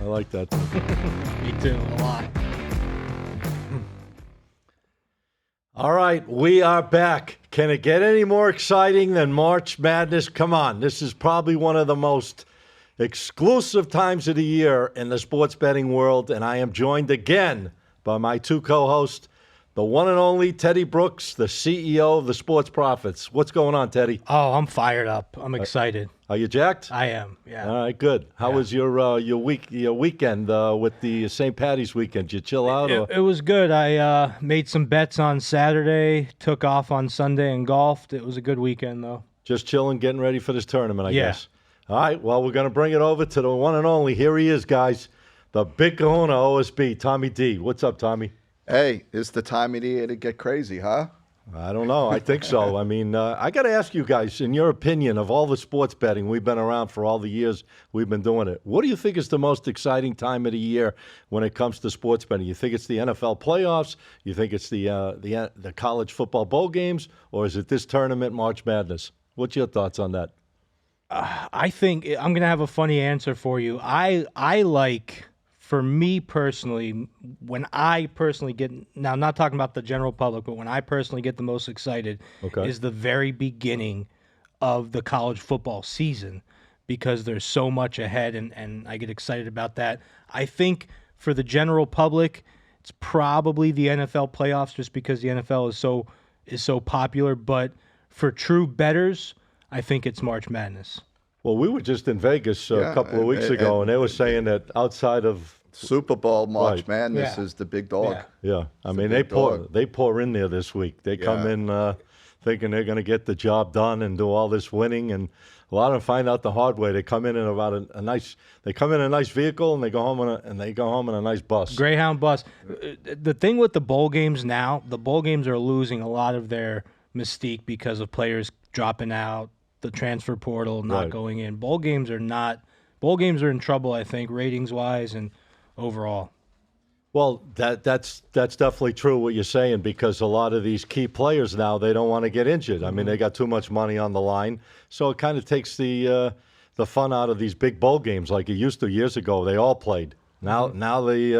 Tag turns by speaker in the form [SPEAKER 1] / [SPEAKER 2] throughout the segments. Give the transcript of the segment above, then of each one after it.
[SPEAKER 1] like that.
[SPEAKER 2] Me too, a lot.
[SPEAKER 1] All right, we are back. Can it get any more exciting than March Madness? Come on, this is probably one of the most exclusive times of the year in the sports betting world, and I am joined again by my two co-hosts, the one and only Teddy Brooks, the CEO of the Sports Profits. What's going on, Teddy?
[SPEAKER 2] Oh, I'm fired up. I'm excited.
[SPEAKER 1] Are you jacked?
[SPEAKER 2] I am, yeah.
[SPEAKER 1] All right, good. How was your weekend with the St. Patty's weekend? Did you chill out?
[SPEAKER 2] It was good. I made some bets on Saturday, took off on Sunday and golfed. It was a good weekend, though.
[SPEAKER 1] Just chilling, getting ready for this tournament, I
[SPEAKER 2] Yeah.
[SPEAKER 1] guess. All right, well, we're going to bring it over to the one and only. Here he is, guys. The big kahuna OSB, Tommy D. What's up, Tommy?
[SPEAKER 3] Hey, it's the time of the year to get crazy, huh?
[SPEAKER 1] I don't know. I think so. I mean, I got to ask you guys, in your opinion, of all the sports betting, we've been around for all the years we've been doing it. What do you think is the most exciting time of the year when it comes to sports betting? You think it's the NFL playoffs? You think it's the college football bowl games? Or is it this tournament, March Madness? What's your thoughts on that?
[SPEAKER 2] I think I'm going to have a funny answer for you. I like, for me personally, when I personally get, now I'm not talking about the general public, but when I personally get the most excited is the very beginning of the college football season, because there's so much ahead, and I get excited about that. I think for the general public, it's probably the NFL playoffs, just because the NFL is so popular. But for true bettors, I think it's March Madness.
[SPEAKER 1] Well, we were just in Vegas a couple of weeks ago, and they were saying that outside of
[SPEAKER 3] Super Bowl, March Madness is the big dog.
[SPEAKER 2] Yeah.
[SPEAKER 1] I mean, they pour in there this week. They come in thinking they're going to get the job done and do all this winning, and a lot of them find out the hard way. They come in about a nice vehicle, and they go home in a nice bus.
[SPEAKER 2] Greyhound bus. The thing with the bowl games now, the bowl games are losing a lot of their mystique because of players dropping out, the transfer portal not going in. Bowl games are in trouble, I think, ratings wise and overall.
[SPEAKER 1] Well, that's definitely true what you're saying, because a lot of these key players now, they don't want to get injured. I mean, they got too much money on the line, so it kind of takes the fun out of these big bowl games like it used to years ago. They all played. Now they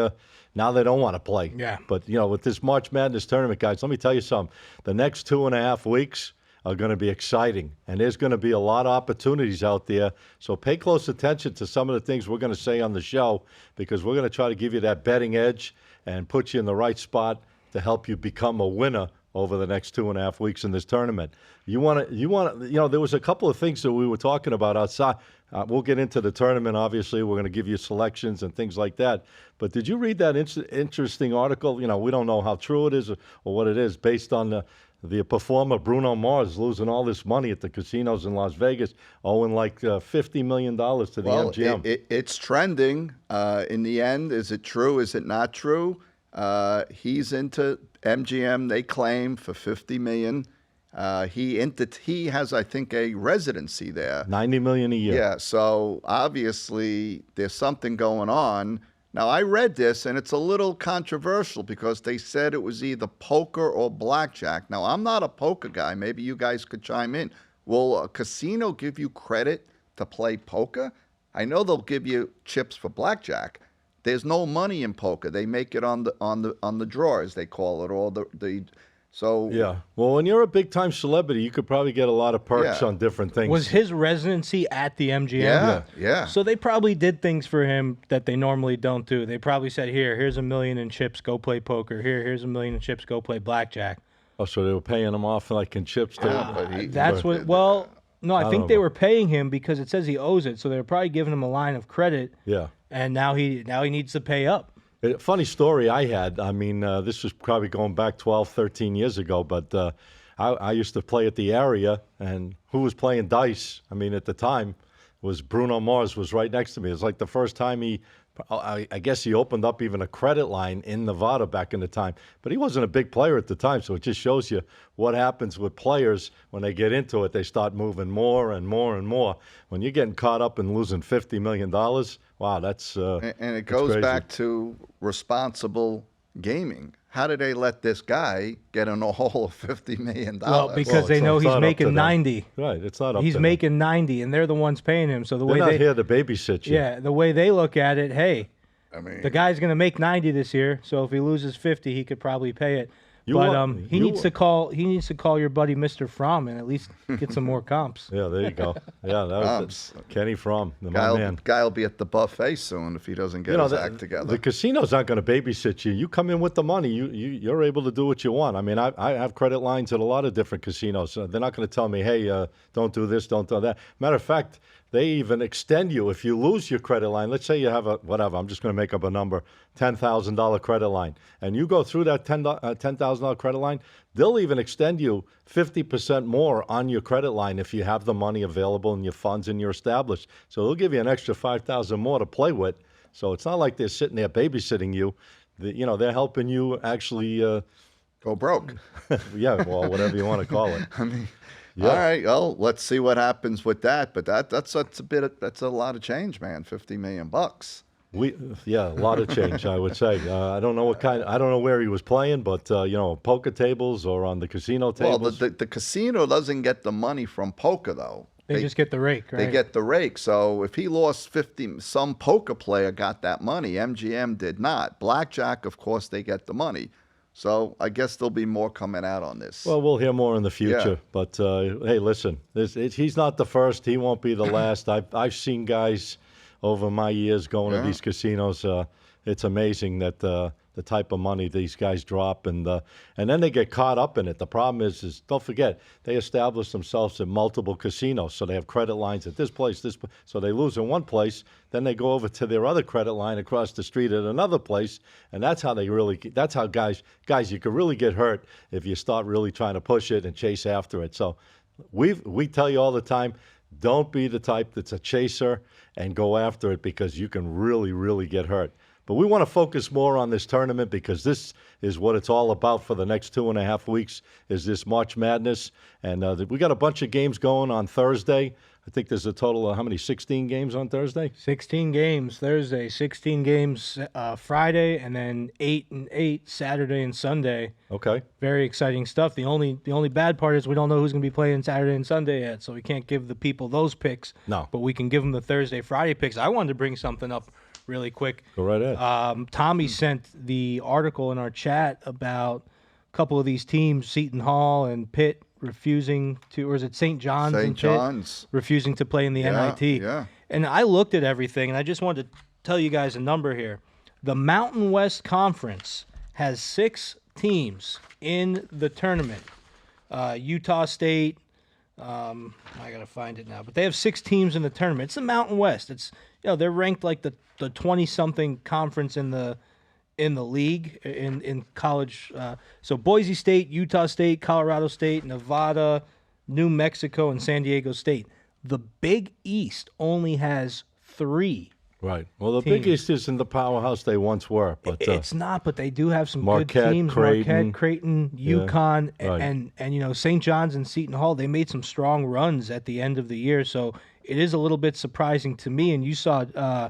[SPEAKER 1] don't want to play.
[SPEAKER 2] Yeah.
[SPEAKER 1] But with this March Madness tournament, guys, let me tell you something. The next 2.5 weeks are going to be exciting, and there's going to be a lot of opportunities out there. So pay close attention to some of the things we're going to say on the show, because we're going to try to give you that betting edge and put you in the right spot to help you become a winner over the next 2.5 weeks in this tournament. There was a couple of things that we were talking about outside. We'll get into the tournament, obviously. We're going to give you selections and things like that. But did you read that interesting article? We don't know how true it is or what it is, based on the performer Bruno Mars losing all this money at the casinos in Las Vegas, owing like $50 million to the MGM.
[SPEAKER 3] It's trending. In the end, is it true? Is it not true? He's into MGM, they claim, for $50 million. He has, I think, a residency there.
[SPEAKER 1] $90 million a year.
[SPEAKER 3] Yeah, so obviously there's something going on. Now, I read this, and it's a little controversial because they said it was either poker or blackjack. Now, I'm not a poker guy. Maybe you guys could chime in. Will a casino give you credit to play poker? I know they'll give you chips for blackjack. There's no money in poker. They make it on the draw, as they call it, or so.
[SPEAKER 1] Yeah. Well, when you're a big-time celebrity, you could probably get a lot of perks on different things.
[SPEAKER 2] Was his residency at the MGM?
[SPEAKER 3] Yeah.
[SPEAKER 2] So they probably did things for him that they normally don't do. They probably said, here's $1 million in chips, go play poker. Here's $1 million in chips, go play blackjack.
[SPEAKER 1] Oh, so they were paying him off like in chips too?
[SPEAKER 2] No, I think they were paying him because it says he owes it. So they were probably giving him a line of credit.
[SPEAKER 1] Yeah.
[SPEAKER 2] And now he needs to pay up.
[SPEAKER 1] Funny story I had. I mean, this was probably going back 12, 13 years ago, but I used to play at the area, and who was playing dice, I mean, at the time, was Bruno Mars was right next to me. It was like the first time I guess he opened up even a credit line in Nevada back in the time. But he wasn't a big player at the time, so it just shows you what happens with players when they get into it. They start moving more and more and more. When you're getting caught up in losing $50 million, wow, that's
[SPEAKER 3] and it goes back to responsible gaming. How did they let this guy get in a hole of $50 million?
[SPEAKER 2] Well, because they know he's making 90.
[SPEAKER 1] Right, it's not up
[SPEAKER 2] He's
[SPEAKER 1] to
[SPEAKER 2] making 90, and they're the ones paying him. So
[SPEAKER 1] They're not here to babysit you.
[SPEAKER 2] Yeah, the way they look at it, hey,
[SPEAKER 3] I mean,
[SPEAKER 2] The guy's going to make 90 this year, so if he loses 50, he could probably pay it. He needs to call your buddy Mr. Fromm and at least get some more comps.
[SPEAKER 1] Yeah, there you go. Yeah, that was Kenny Fromm, my man.
[SPEAKER 3] Guy will be at the buffet soon if he doesn't get his act together.
[SPEAKER 1] The casinos aren't going to babysit you. You come in with the money. You're able to do what you want. I mean, I have credit lines at a lot of different casinos. They're not going to tell me, hey, don't do this, don't do that. Matter of fact, they even extend you if you lose your credit line. Let's say you have I'm just going to make up a number, $10,000 credit line, and you go through that $10,000 credit line, they'll even extend you 50% more on your credit line if you have the money available in your funds and you're established. So they'll give you an extra $5,000 more to play with. So it's not like they're sitting there babysitting you. They're helping you actually
[SPEAKER 3] go broke.
[SPEAKER 1] Yeah, well, whatever you want to call it.
[SPEAKER 3] I mean. Yeah. All right. Well, let's see what happens with that. But that's a lot of change, man. $50 million.
[SPEAKER 1] A lot of change, I would say. I don't know I don't know where he was playing, but poker tables or on the casino tables.
[SPEAKER 3] Well, the casino doesn't get the money from poker though.
[SPEAKER 2] They just get the rake, right?
[SPEAKER 3] They get the rake. So if he lost 50, some poker player got that money. MGM did not. Blackjack, of course, they get the money. So I guess there'll be more coming out on this.
[SPEAKER 1] Well, we'll hear more in the future. Yeah. But, hey, listen, he's not the first. He won't be the last. I've seen guys over my years going to these casinos. It's amazing that the type of money these guys drop, and then they get caught up in it. The problem is don't forget, they establish themselves in multiple casinos, so they have credit lines at this place, so they lose in one place, then they go over to their other credit line across the street at another place, and that's how guys, you could really get hurt if you start really trying to push it and chase after it. So we tell you all the time, don't be the type that's a chaser and go after it, because you can really, really get hurt. But we want to focus more on this tournament, because this is what it's all about for the next 2.5 weeks, is this March Madness. And we got a bunch of games going on Thursday. I think there's a total of how many, 16 games on Thursday?
[SPEAKER 2] 16 games Thursday, 16 games Friday, and then 8 and 8 Saturday and Sunday.
[SPEAKER 1] Okay.
[SPEAKER 2] Very exciting stuff. The only bad part is we don't know who's going to be playing Saturday and Sunday yet, so we can't give the people those picks.
[SPEAKER 1] No.
[SPEAKER 2] But we can give them the Thursday, Friday picks. I wanted to bring something up really quick.
[SPEAKER 1] Go right ahead.
[SPEAKER 2] Tommy sent the article in our chat about a couple of these teams, Seton Hall and Pitt, refusing to, or is it St. John's?
[SPEAKER 3] St. John's.
[SPEAKER 2] Refusing to play in the NIT.
[SPEAKER 3] Yeah.
[SPEAKER 2] And I looked at everything, and I just wanted to tell you guys a number here. The Mountain West Conference has 6 teams in the tournament. Utah State, I got to find it now, but they have 6 teams in the tournament. It's the Mountain West. It's, they're ranked like the 20-something conference in the league in college. So Boise State, Utah State, Colorado State, Nevada, New Mexico, and San Diego State. The Big East only has 3.
[SPEAKER 1] Right. Well, the Big East isn't the powerhouse they once were, but
[SPEAKER 2] it's not. But they do have some
[SPEAKER 1] Marquette,
[SPEAKER 2] good teams:
[SPEAKER 1] Creighton,
[SPEAKER 2] Marquette, Creighton, UConn,
[SPEAKER 1] right.
[SPEAKER 2] and St. John's and Seton Hall. They made some strong runs at the end of the year, so it is a little bit surprising to me. And you saw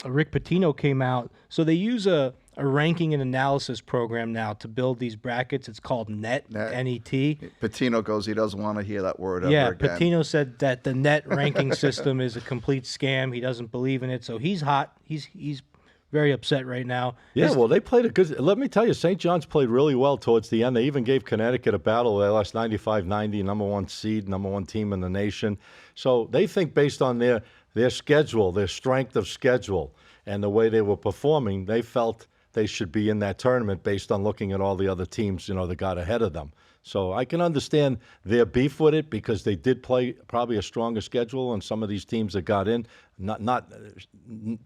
[SPEAKER 2] Rick Pitino came out, so they use a ranking and analysis program now to build these brackets. It's called NET, N-E-T.
[SPEAKER 3] Patino goes, he doesn't want to hear that word ever again.
[SPEAKER 2] Yeah, Patino said that the NET ranking system is a complete scam. He doesn't believe in it, so he's hot. He's very upset right now.
[SPEAKER 1] Yeah, well, they played a good. Let me tell you, St. John's played really well towards the end. They even gave Connecticut a battle. They lost 95-90, number 1 seed, number 1 team in the nation. So they think based on their schedule, their strength of schedule, and the way they were performing, they felt they should be in that tournament based on looking at all the other teams, that got ahead of them. So I can understand their beef with it, because they did play probably a stronger schedule, and some of these teams that got in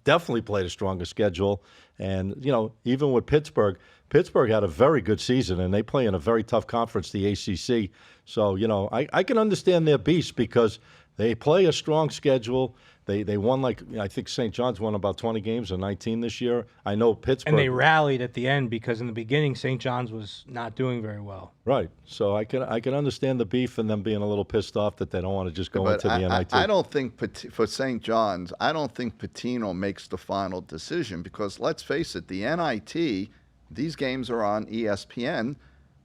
[SPEAKER 1] definitely played a stronger schedule. And, even with Pittsburgh had a very good season, and they play in a very tough conference, the ACC. So, I can understand their beast, because they play a strong schedule. They won, I think St. John's won about 20 games or 19 this year. I know Pittsburgh.
[SPEAKER 2] And they rallied at the end, because in the beginning, St. John's was not doing very well.
[SPEAKER 1] Right. So I can understand the beef and them being a little pissed off that they don't want to just go into the NIT.
[SPEAKER 3] I don't think, for St. John's, I don't think Pitino makes the final decision, because let's face it, the NIT, these games are on ESPN.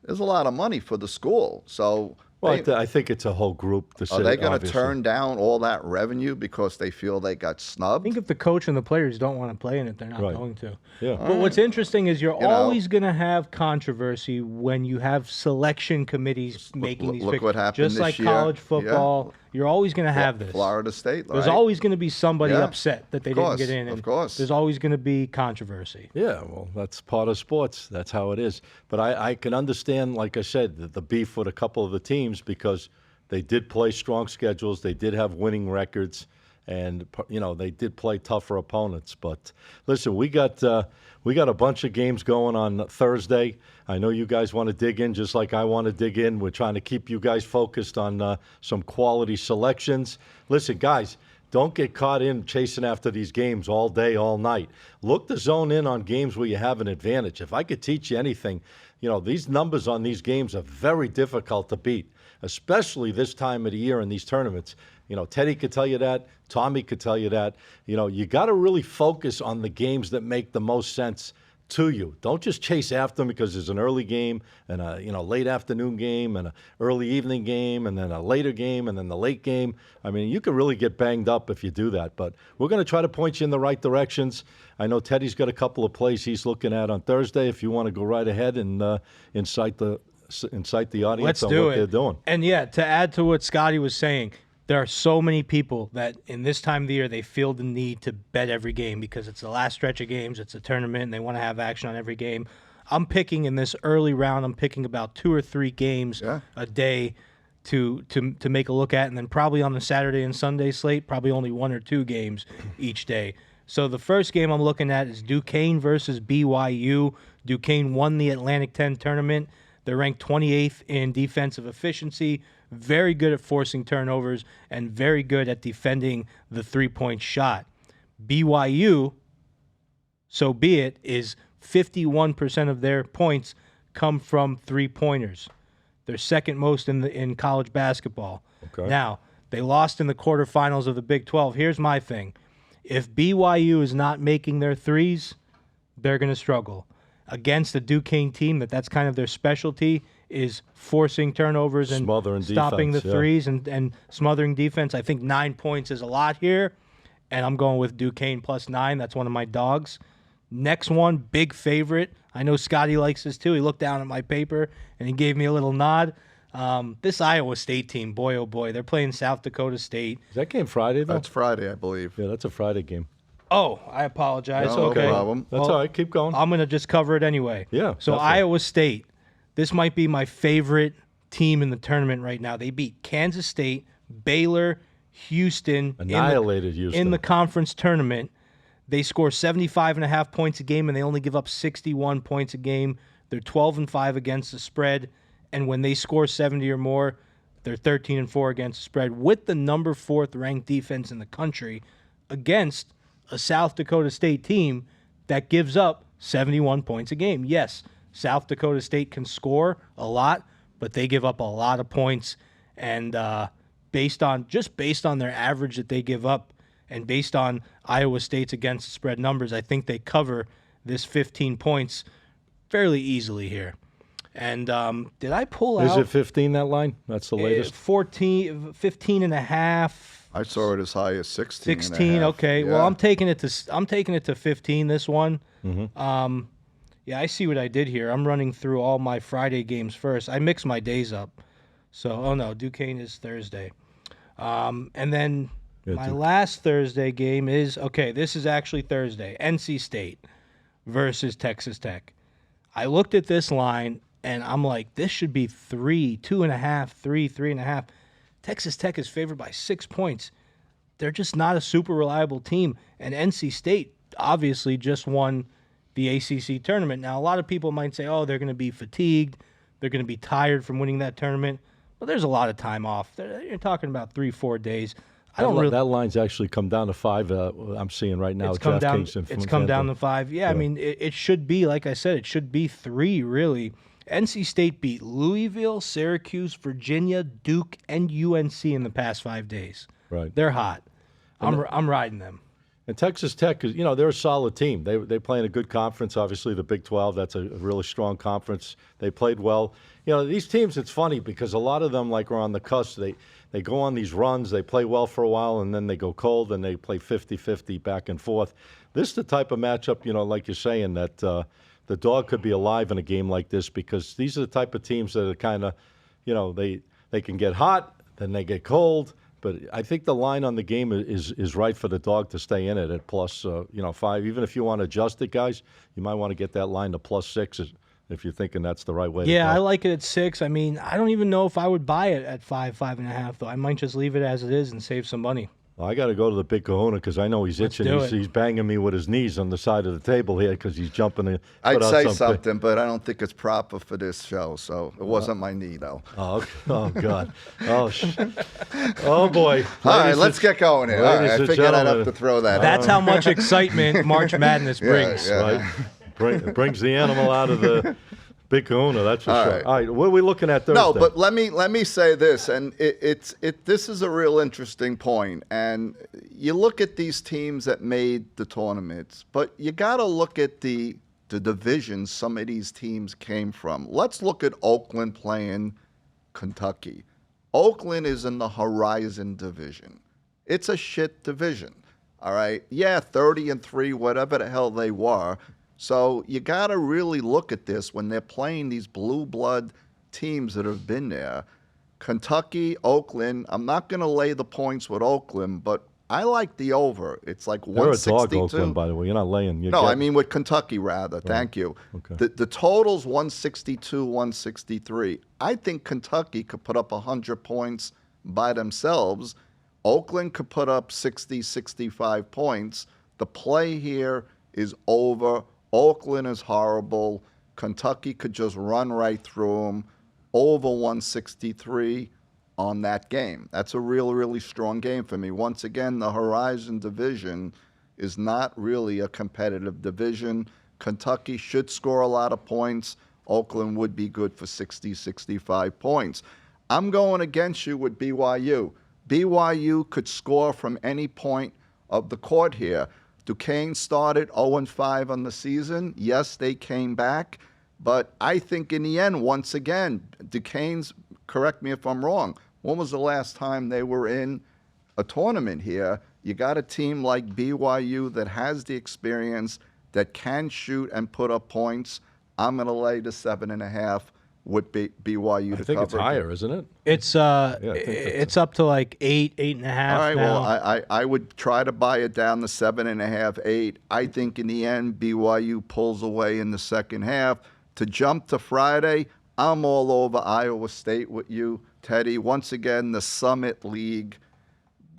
[SPEAKER 3] There's a lot of money for the school. So
[SPEAKER 1] Well, I think it's a whole group
[SPEAKER 3] Are
[SPEAKER 1] decision.
[SPEAKER 3] they going to
[SPEAKER 1] obviously.
[SPEAKER 3] turn down all that revenue because they feel they got
[SPEAKER 2] I
[SPEAKER 3] snubbed?
[SPEAKER 2] think if the coach and the players don't want to play in it, they're not
[SPEAKER 1] Right.
[SPEAKER 2] going to.
[SPEAKER 1] Yeah.
[SPEAKER 2] But what's interesting is you're
[SPEAKER 3] You know-
[SPEAKER 2] always going to have controversy when you have selection committees making these
[SPEAKER 3] look
[SPEAKER 2] picks.
[SPEAKER 3] what happened
[SPEAKER 2] Just
[SPEAKER 3] this
[SPEAKER 2] like
[SPEAKER 3] year.
[SPEAKER 2] college
[SPEAKER 3] Yeah.
[SPEAKER 2] football, you're always going to have this.
[SPEAKER 3] Florida State, right?
[SPEAKER 2] There's always going to be somebody
[SPEAKER 3] Yeah.
[SPEAKER 2] upset that they
[SPEAKER 3] Of
[SPEAKER 2] didn't
[SPEAKER 3] course,
[SPEAKER 2] get in.
[SPEAKER 3] of
[SPEAKER 2] And
[SPEAKER 3] course.
[SPEAKER 2] There's always going to be controversy.
[SPEAKER 1] Yeah, well, that's part of sports. That's how it is. But I can understand, like I said, the beef with a couple of the teams because they did play strong schedules. They did have winning records, and they did play tougher opponents. But listen, we got a bunch of games going on Thursday. I know you guys want to dig in just like I want to dig in. We're trying to keep you guys focused on some quality selections. Listen, guys. Don't get caught in chasing after these games all day, all night. Look to zone in on games where you have an advantage. If I could teach you anything, these numbers on these games are very difficult to beat, especially this time of the year in these tournaments. Teddy could tell you that. Tommy could tell you that. You got to really focus on the games that make the most sense to you. Don't just chase after them because there's an early game and a late afternoon game and an early evening game and then a later game and then the late game. I mean, you could really get banged up if you do that. But we're going to try to point you in the right directions. I know Teddy's got a couple of plays he's looking at on Thursday. If you want to go right ahead and incite the audience
[SPEAKER 2] Let's
[SPEAKER 1] on
[SPEAKER 2] do
[SPEAKER 1] what
[SPEAKER 2] it.
[SPEAKER 1] they're doing.
[SPEAKER 2] And yeah, to add to what Scotty was saying, there are so many people that in this time of the year they feel the need to bet every game because it's the last stretch of games, it's a tournament, and they want to have action on every game. I'm picking in this early round, I'm picking about 2 or 3 games a day to make a look at, and then probably on the Saturday and Sunday slate, probably only 1 or 2 games each day. So the first game I'm looking at is Duquesne versus BYU. Duquesne won the Atlantic 10 tournament. They're ranked 28th in defensive efficiency, very good at forcing turnovers, and very good at defending the three-point shot. BYU, so be it, is 51% of their points come from three-pointers. They're second most in college basketball.
[SPEAKER 1] Okay.
[SPEAKER 2] Now, they lost in the quarterfinals of the Big 12. Here's my thing. If BYU is not making their threes, they're going to struggle. Against the Duquesne team, that's kind of their specialty, is forcing turnovers and
[SPEAKER 1] Smothering
[SPEAKER 2] stopping
[SPEAKER 1] defense,
[SPEAKER 2] the
[SPEAKER 1] yeah.
[SPEAKER 2] threes and smothering defense. I think 9 points is a lot here, and I'm going with Duquesne +9. That's one of my dogs. Next one, big favorite. I know Scotty likes this too. He looked down at my paper, and he gave me a little nod. This Iowa State team, boy, oh boy, they're playing South Dakota State.
[SPEAKER 1] Is that game Friday, though?
[SPEAKER 3] That's Friday, I believe.
[SPEAKER 1] Yeah, that's a Friday game.
[SPEAKER 2] Oh, I apologize.
[SPEAKER 3] No
[SPEAKER 2] Okay.
[SPEAKER 3] problem.
[SPEAKER 1] That's
[SPEAKER 2] Well,
[SPEAKER 1] all right. Keep going.
[SPEAKER 2] I'm going to just cover it anyway.
[SPEAKER 1] Yeah,
[SPEAKER 2] So
[SPEAKER 1] definitely.
[SPEAKER 2] Iowa State, this might be my favorite team in the tournament right now. They beat Kansas State, Baylor, Houston.
[SPEAKER 1] Annihilated Houston.
[SPEAKER 2] In the conference tournament. They score 75.5 points a game, and they only give up 61 points a game. They're 12-5 against the spread, and when they score 70 or more, they're 13-4 against the spread with the number 4th ranked defense in the country against a South Dakota State team that gives up 71 points a game. Yes, South Dakota State can score a lot, but they give up a lot of points, and based on their average that they give up, and based on Iowa State's against the spread numbers, I think they cover this 15 points fairly easily here. And did I pull
[SPEAKER 1] Is
[SPEAKER 2] out
[SPEAKER 1] it 15, that line? That's the latest?
[SPEAKER 2] 15 and a half?
[SPEAKER 3] I saw it as high as 16. and a
[SPEAKER 2] 16.
[SPEAKER 3] half.
[SPEAKER 2] Okay.
[SPEAKER 3] Yeah.
[SPEAKER 2] Well, I'm taking it to 15 this one. Yeah, I see what I did here. I'm running through all my Friday games first. I mix my days up. So, Duquesne is Thursday. And then my last Thursday game is, this is actually Thursday. NC State versus Texas Tech. I looked at this line, and I'm like, this should be 3, 2.5, 3, 3.5. Texas Tech is favored by 6 points. They're just not a super reliable team. And NC State obviously just won the ACC tournament. Now, a lot of people might say, they're going to be fatigued. They're going to be tired from winning that tournament. But there's a lot of time off. You're talking about 3-4 days.
[SPEAKER 1] That line's actually come down to 5. I'm seeing right now.
[SPEAKER 2] It's come down.
[SPEAKER 1] DraftKings
[SPEAKER 2] It's come down to 5. Yeah, I mean, it should be, like I said, it should be 3 really. NC State beat Louisville, Syracuse, Virginia, Duke, and UNC in the past 5 days.
[SPEAKER 1] Right.
[SPEAKER 2] They're hot. I'm riding them.
[SPEAKER 1] And Texas Tech, is, they're a solid team. They play in a good conference. Obviously, the Big 12. That's a really strong conference. They played well. These teams. It's funny because a lot of them, like, are on the cusp. They go on these runs. They play well for a while, and then they go cold, and they play 50-50 back and forth. This is the type of matchup, like you're saying, that the dog could be alive in a game like this because these are the type of teams that are kind of, they can get hot, then they get cold. But I think the line on the game is right for the dog to stay in it at plus, 5. Even if you want to adjust it, guys, you might want to get that line to +6 if you're thinking that's the right way to go.
[SPEAKER 2] Yeah, I like it at 6. I mean, I don't even know if I would buy it at 5.5, though. I might just leave it as it is and save some money.
[SPEAKER 1] Well, I got to go to the Big Kahuna because I know he's itching. He's banging me with his knees on the side of the table here because he's jumping.
[SPEAKER 3] I'd say something, but I don't think it's proper for this show, so it wasn't my knee, though.
[SPEAKER 1] Oh God. Oh, boy.
[SPEAKER 3] All right, let's get going here. All right, I figured I'd have to throw that
[SPEAKER 2] That's
[SPEAKER 3] out.
[SPEAKER 2] how much excitement March Madness brings.
[SPEAKER 3] Yeah.
[SPEAKER 1] Right? It brings the animal out of the Big Kahuna, that's for sure.
[SPEAKER 3] Right.
[SPEAKER 1] All right, what are we looking at Thursday?
[SPEAKER 3] No, but let me say this, and this is a real interesting point. And you look at these teams that made the tournaments, but you got to look at the divisions some of these teams came from. Let's look at Oakland playing Kentucky. Oakland is in the Horizon division. It's a shit division. All right. Yeah, 30-3, whatever the hell they were. So you got to really look at this when they're playing these blue blood teams that have been there. Kentucky, Oakland, I'm not going to lay the points with Oakland, but I like the over. It's like 162.
[SPEAKER 1] You're a dog, Oakland, by the way. You're not laying.
[SPEAKER 3] I mean with Kentucky, rather. Thank you.
[SPEAKER 1] Okay.
[SPEAKER 3] The total's 162, 163. I think Kentucky could put up 100 points by themselves. Oakland could put up 60, 65 points. The play here is over. Oakland is horrible. Kentucky could just run right through them. Over 163 on that game. That's a really strong game for me. Once again, the Horizon division is not really a competitive division. Kentucky should score a lot of points. Oakland would be good for 60, 65 points. I'm going against you with BYU. BYU could score from any point of the court here. Duquesne started 0-5 on the season. Yes, they came back. But I think in the end, once again, Duquesne's, correct me if I'm wrong, when was the last time they were in a tournament here? You got a team like BYU that has the experience, that can shoot and put up points. I'm going to lay the 7.5 with BYU to cover.
[SPEAKER 1] I think it's higher, isn't it?
[SPEAKER 2] It's it's up to like 8, 8.5.
[SPEAKER 3] All right,
[SPEAKER 2] now.
[SPEAKER 3] well, I would try to buy it down to 7.5, 8. I think in the end, BYU pulls away in the second half. To jump to Friday, I'm all over Iowa State with you, Teddy. Once again, the Summit League.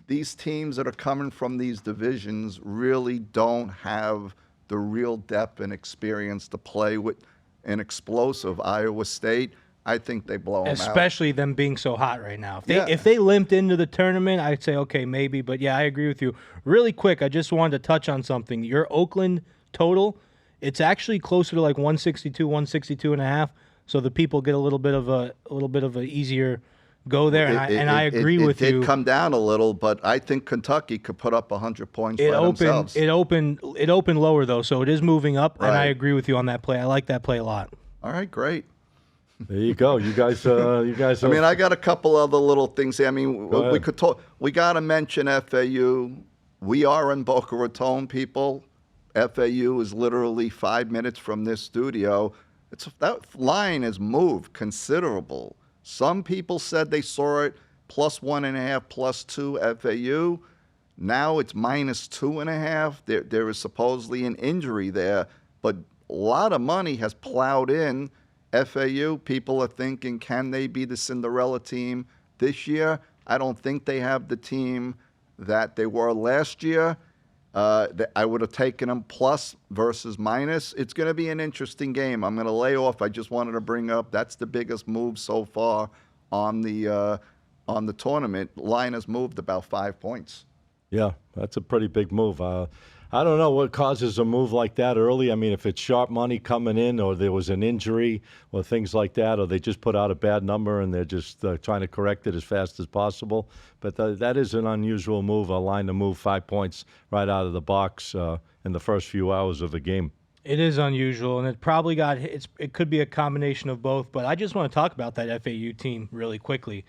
[SPEAKER 3] These teams that are coming from these divisions really don't have the real depth and experience to play with an explosive Iowa State. I think they blow them out.
[SPEAKER 2] Especially them being so hot right now. If they limped into the tournament, I'd say, okay, maybe. But, yeah, I agree with you. Really quick, I just wanted to touch on something. Your Oakland total, it's actually closer to like 162, 162.5. So the people get a little bit of a easier go there. And I agree with you.
[SPEAKER 3] It did come down a little, but I think Kentucky could put up 100 points by themselves.
[SPEAKER 2] It opened lower, though, so it is moving up,
[SPEAKER 3] Right.
[SPEAKER 2] and I agree with you on that play. I like that play a lot.
[SPEAKER 3] All right, great.
[SPEAKER 1] There you go. You guys.
[SPEAKER 3] I mean, I got a couple other little things here. I mean,
[SPEAKER 1] Go
[SPEAKER 3] we
[SPEAKER 1] ahead.
[SPEAKER 3] could talk. We got to mention FAU. We are in Boca Raton, people. FAU is literally 5 minutes from this studio. That line has moved considerable. Some people said they saw it +1.5, +2 FAU. Now it's -2.5. There is supposedly an injury there, but a lot of money has plowed in. FAU, people are thinking, can they be the Cinderella team this year? I don't think they have the team that they were last year. I would have taken them plus versus minus. It's going to be an interesting game. I'm going to lay off. I just wanted to bring up that's the biggest move so far on the tournament. Line has moved about 5 points.
[SPEAKER 1] Yeah, that's a pretty big move. I don't know what causes a move like that early. I mean, if it's sharp money coming in, or there was an injury, or things like that, or they just put out a bad number and they're just trying to correct it as fast as possible. But that is an unusual move, a line to move 5 points right out of the box in the first few hours of the game.
[SPEAKER 2] It is unusual, and it probably it could be a combination of both, but I just want to talk about that FAU team really quickly.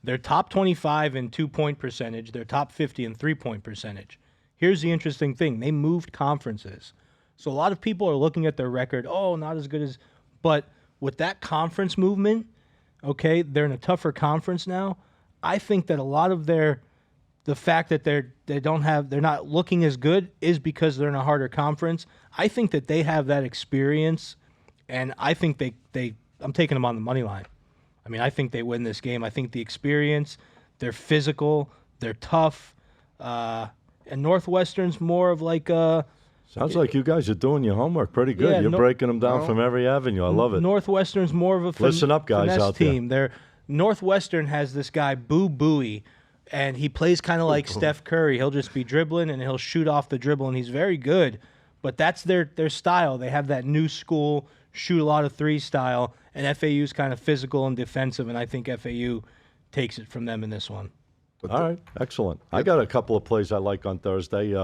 [SPEAKER 2] They're top 25 in 2-point percentage. They're top 50 in 3-point percentage. Here's the interesting thing. They moved conferences. So a lot of people are looking at their record, oh, not as good as, but with that conference movement, okay, they're in a tougher conference now. I think that a lot of the fact that they're not looking as good is because they're in a harder conference. I think that they have that experience, and I think I'm taking them on the money line. I mean, I think they win this game. I think the experience, they're physical, they're tough, and Northwestern's more of like a...
[SPEAKER 1] Sounds like you guys are doing your homework pretty good.
[SPEAKER 2] Yeah,
[SPEAKER 1] You're breaking them down from every avenue. I love it.
[SPEAKER 2] Northwestern's more of a
[SPEAKER 1] Listen up, guys
[SPEAKER 2] finesse
[SPEAKER 1] out there.
[SPEAKER 2] team. Northwestern has this guy, Boo Buie, and he plays kind of like Steph Curry. He'll just be dribbling, and he'll shoot off the dribble, and he's very good. But that's their style. They have that new school, shoot a lot of threes style, and FAU's kind of physical and defensive, and I think FAU takes it from them in this one.
[SPEAKER 1] All right, excellent. I got a couple of plays I like on Thursday.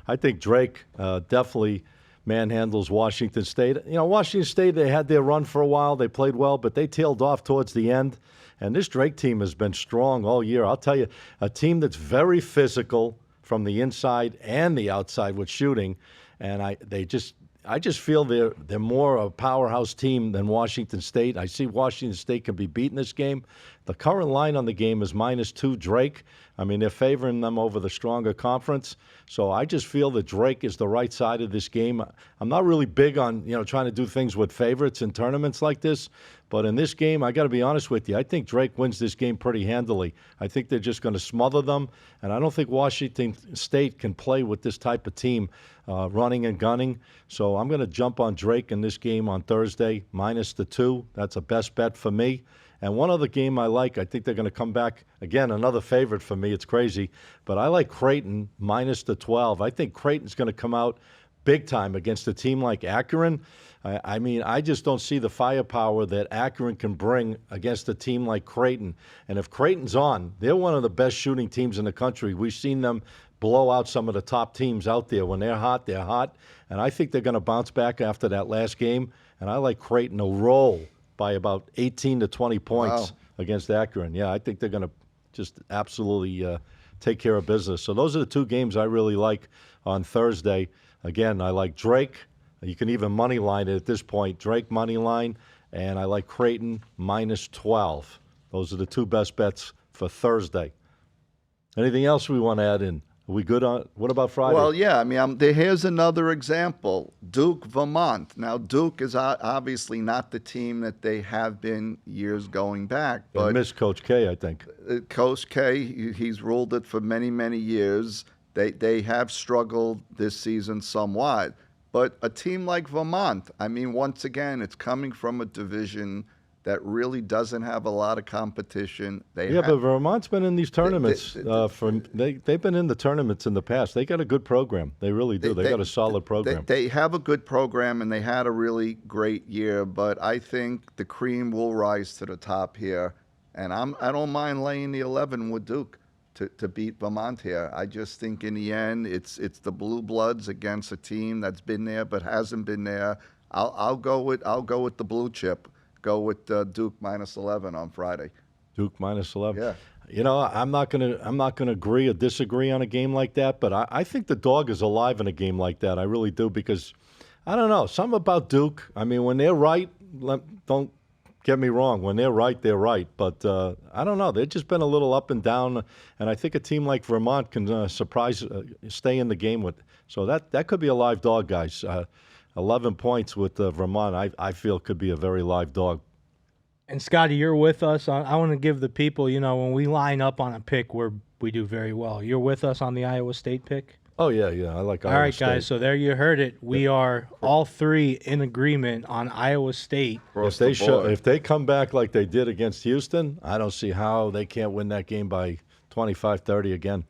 [SPEAKER 1] I think Drake definitely manhandles Washington State. You know, Washington State, they had their run for a while. They played well, but they tailed off towards the end. And this Drake team has been strong all year. I'll tell you, a team that's very physical from the inside and the outside with shooting. And I just feel they're more a powerhouse team than Washington State. I see Washington State can be beaten this game. The current line on the game is -2 Drake. I mean, they're favoring them over the stronger conference. So I just feel that Drake is the right side of this game. I'm not really big on, trying to do things with favorites in tournaments like this. But in this game, I got to be honest with you, I think Drake wins this game pretty handily. I think they're just going to smother them. And I don't think Washington State can play with this type of team running and gunning. So I'm going to jump on Drake in this game on Thursday, -2. That's a best bet for me. And one other game I like, I think they're going to come back, again, another favorite for me. It's crazy. But I like Creighton -12. I think Creighton's going to come out big time against a team like Akron. I mean, I just don't see the firepower that Akron can bring against a team like Creighton. And if Creighton's on, they're one of the best shooting teams in the country. We've seen them blow out some of the top teams out there. When they're hot, they're hot. And I think they're going to bounce back after that last game. And I like Creighton to roll by about 18 to 20 points against Akron. Yeah, I think they're going to just absolutely take care of business. So those are the two games I really like on Thursday. Again, I like Drake. You can even money line it at this point. Drake money line, and I like Creighton -12. Those are the two best bets for Thursday. Anything else we want to add in? Are we good on? What about Friday?
[SPEAKER 3] Well, yeah. I mean, here's another example: Duke, Vermont. Now, Duke is obviously not the team that they have been years going back.
[SPEAKER 1] They
[SPEAKER 3] But
[SPEAKER 1] miss Coach K, I think.
[SPEAKER 3] Coach K, he's ruled it for many, many years. They have struggled this season somewhat. But a team like Vermont, I mean, once again, it's coming from a division that really doesn't have a lot of competition.
[SPEAKER 1] But Vermont's been in these tournaments. They've been in the tournaments in the past. They got a good program. They really do. They got a solid program.
[SPEAKER 3] They have a good program, and they had a really great year. But I think the cream will rise to the top here. And I don't mind laying the 11 with Duke to beat Vermont here. I just think in the end, it's the Blue Bloods against a team that's been there but hasn't been there. I'll go with the blue chip. Go with Duke -11 on Friday.
[SPEAKER 1] Duke -11.
[SPEAKER 3] Yeah.
[SPEAKER 1] You know, I'm not gonna agree or disagree on a game like that, but I think the dog is alive in a game like that. I really do, because I don't know, something about Duke. I mean, when they're right, don't get me wrong. When they're right, they're right. But I don't know. They've just been a little up and down, and I think a team like Vermont can stay in the game with. So that could be a live dog, guys. 11 points with Vermont, I feel, could be a very live dog.
[SPEAKER 2] And Scotty, you're with us. I want to give the people, when we line up on a pick, we do very well. You're with us on the Iowa State pick?
[SPEAKER 1] Oh, yeah. I like Iowa
[SPEAKER 2] All right,
[SPEAKER 1] State.
[SPEAKER 2] guys, so there you heard it. We are all three in agreement on Iowa State.
[SPEAKER 1] If they come back like they did against Houston, I don't see how they can't win that game by 25-30 again.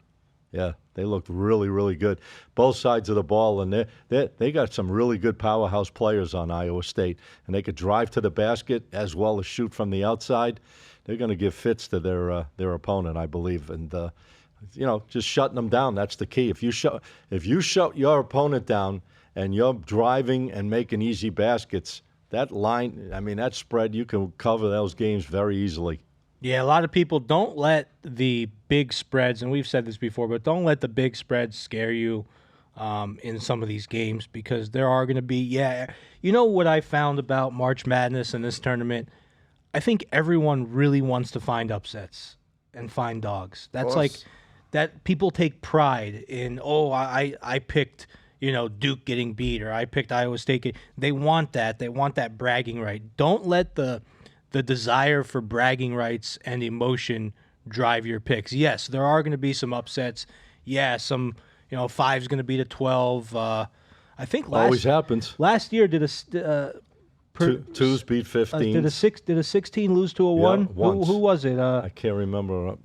[SPEAKER 1] Yeah, they looked really, really good. Both sides of the ball, and they got some really good powerhouse players on Iowa State, and they could drive to the basket as well as shoot from the outside. They're going to give fits to their opponent, I believe, and just shutting them down. That's the key. If you shut your opponent down and you're driving and making easy baskets, that line, I mean, that spread, you can cover those games very easily.
[SPEAKER 2] Yeah, a lot of people don't let the big spreads, and we've said this before, but don't let the big spreads scare you in some of these games, because there are going to be, you know what I found about March Madness and this tournament? I think everyone really wants to find upsets and find dogs. That's like, that people take pride in, I picked, Duke getting beat, or I picked Iowa State. They want that. They want that bragging right. Don't let the desire for bragging rights and emotion drive your picks. Yes, there are going to be some upsets. Yeah, some 5's going to beat a 12. I think
[SPEAKER 1] Always happens.
[SPEAKER 2] Last year did
[SPEAKER 1] Twos beat 15.
[SPEAKER 2] Did a 16 lose to a 1?
[SPEAKER 1] Once.
[SPEAKER 2] Who was it?
[SPEAKER 1] I can't remember.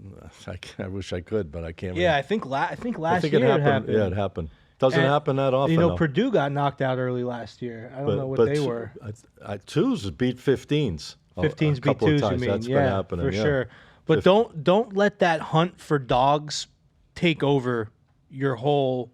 [SPEAKER 1] I wish I could, but I can't.
[SPEAKER 2] Yeah,
[SPEAKER 1] remember.
[SPEAKER 2] I think last year it happened.
[SPEAKER 1] Yeah, it happened. Doesn't happen that often. Though.
[SPEAKER 2] Purdue got knocked out early last year. I don't know what they were.
[SPEAKER 1] Twos beat 15s.
[SPEAKER 2] 15s beat 2s, you mean?
[SPEAKER 1] That's been happening,
[SPEAKER 2] for sure. But don't let that hunt for dogs take over your whole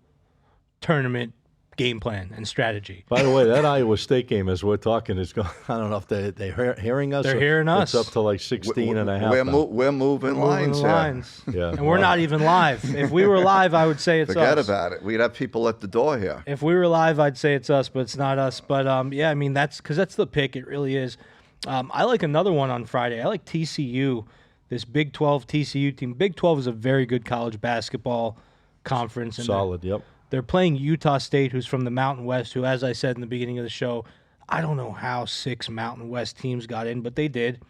[SPEAKER 2] tournament game plan and strategy.
[SPEAKER 1] By the way, that Iowa State game, as we're talking, is going. I don't know if they're hearing us.
[SPEAKER 2] They're hearing us.
[SPEAKER 1] It's up to like 16 and a half.
[SPEAKER 3] We're moving lines.
[SPEAKER 1] Yeah,
[SPEAKER 2] and we're not even live. If we were live, I would say it's
[SPEAKER 3] Forget
[SPEAKER 2] us.
[SPEAKER 3] about it. We'd have people at the door here.
[SPEAKER 2] If we were live, I'd say it's us, but it's not us. But yeah, I mean that's the pick. It really is. I like another one on Friday. I like TCU, this Big 12 TCU team. Big 12 is a very good college basketball conference. And
[SPEAKER 1] solid. Yep.
[SPEAKER 2] They're playing Utah State, who's from the Mountain West, who, as I said in the beginning of the show, I don't know how 6 Mountain West teams got in, but they did.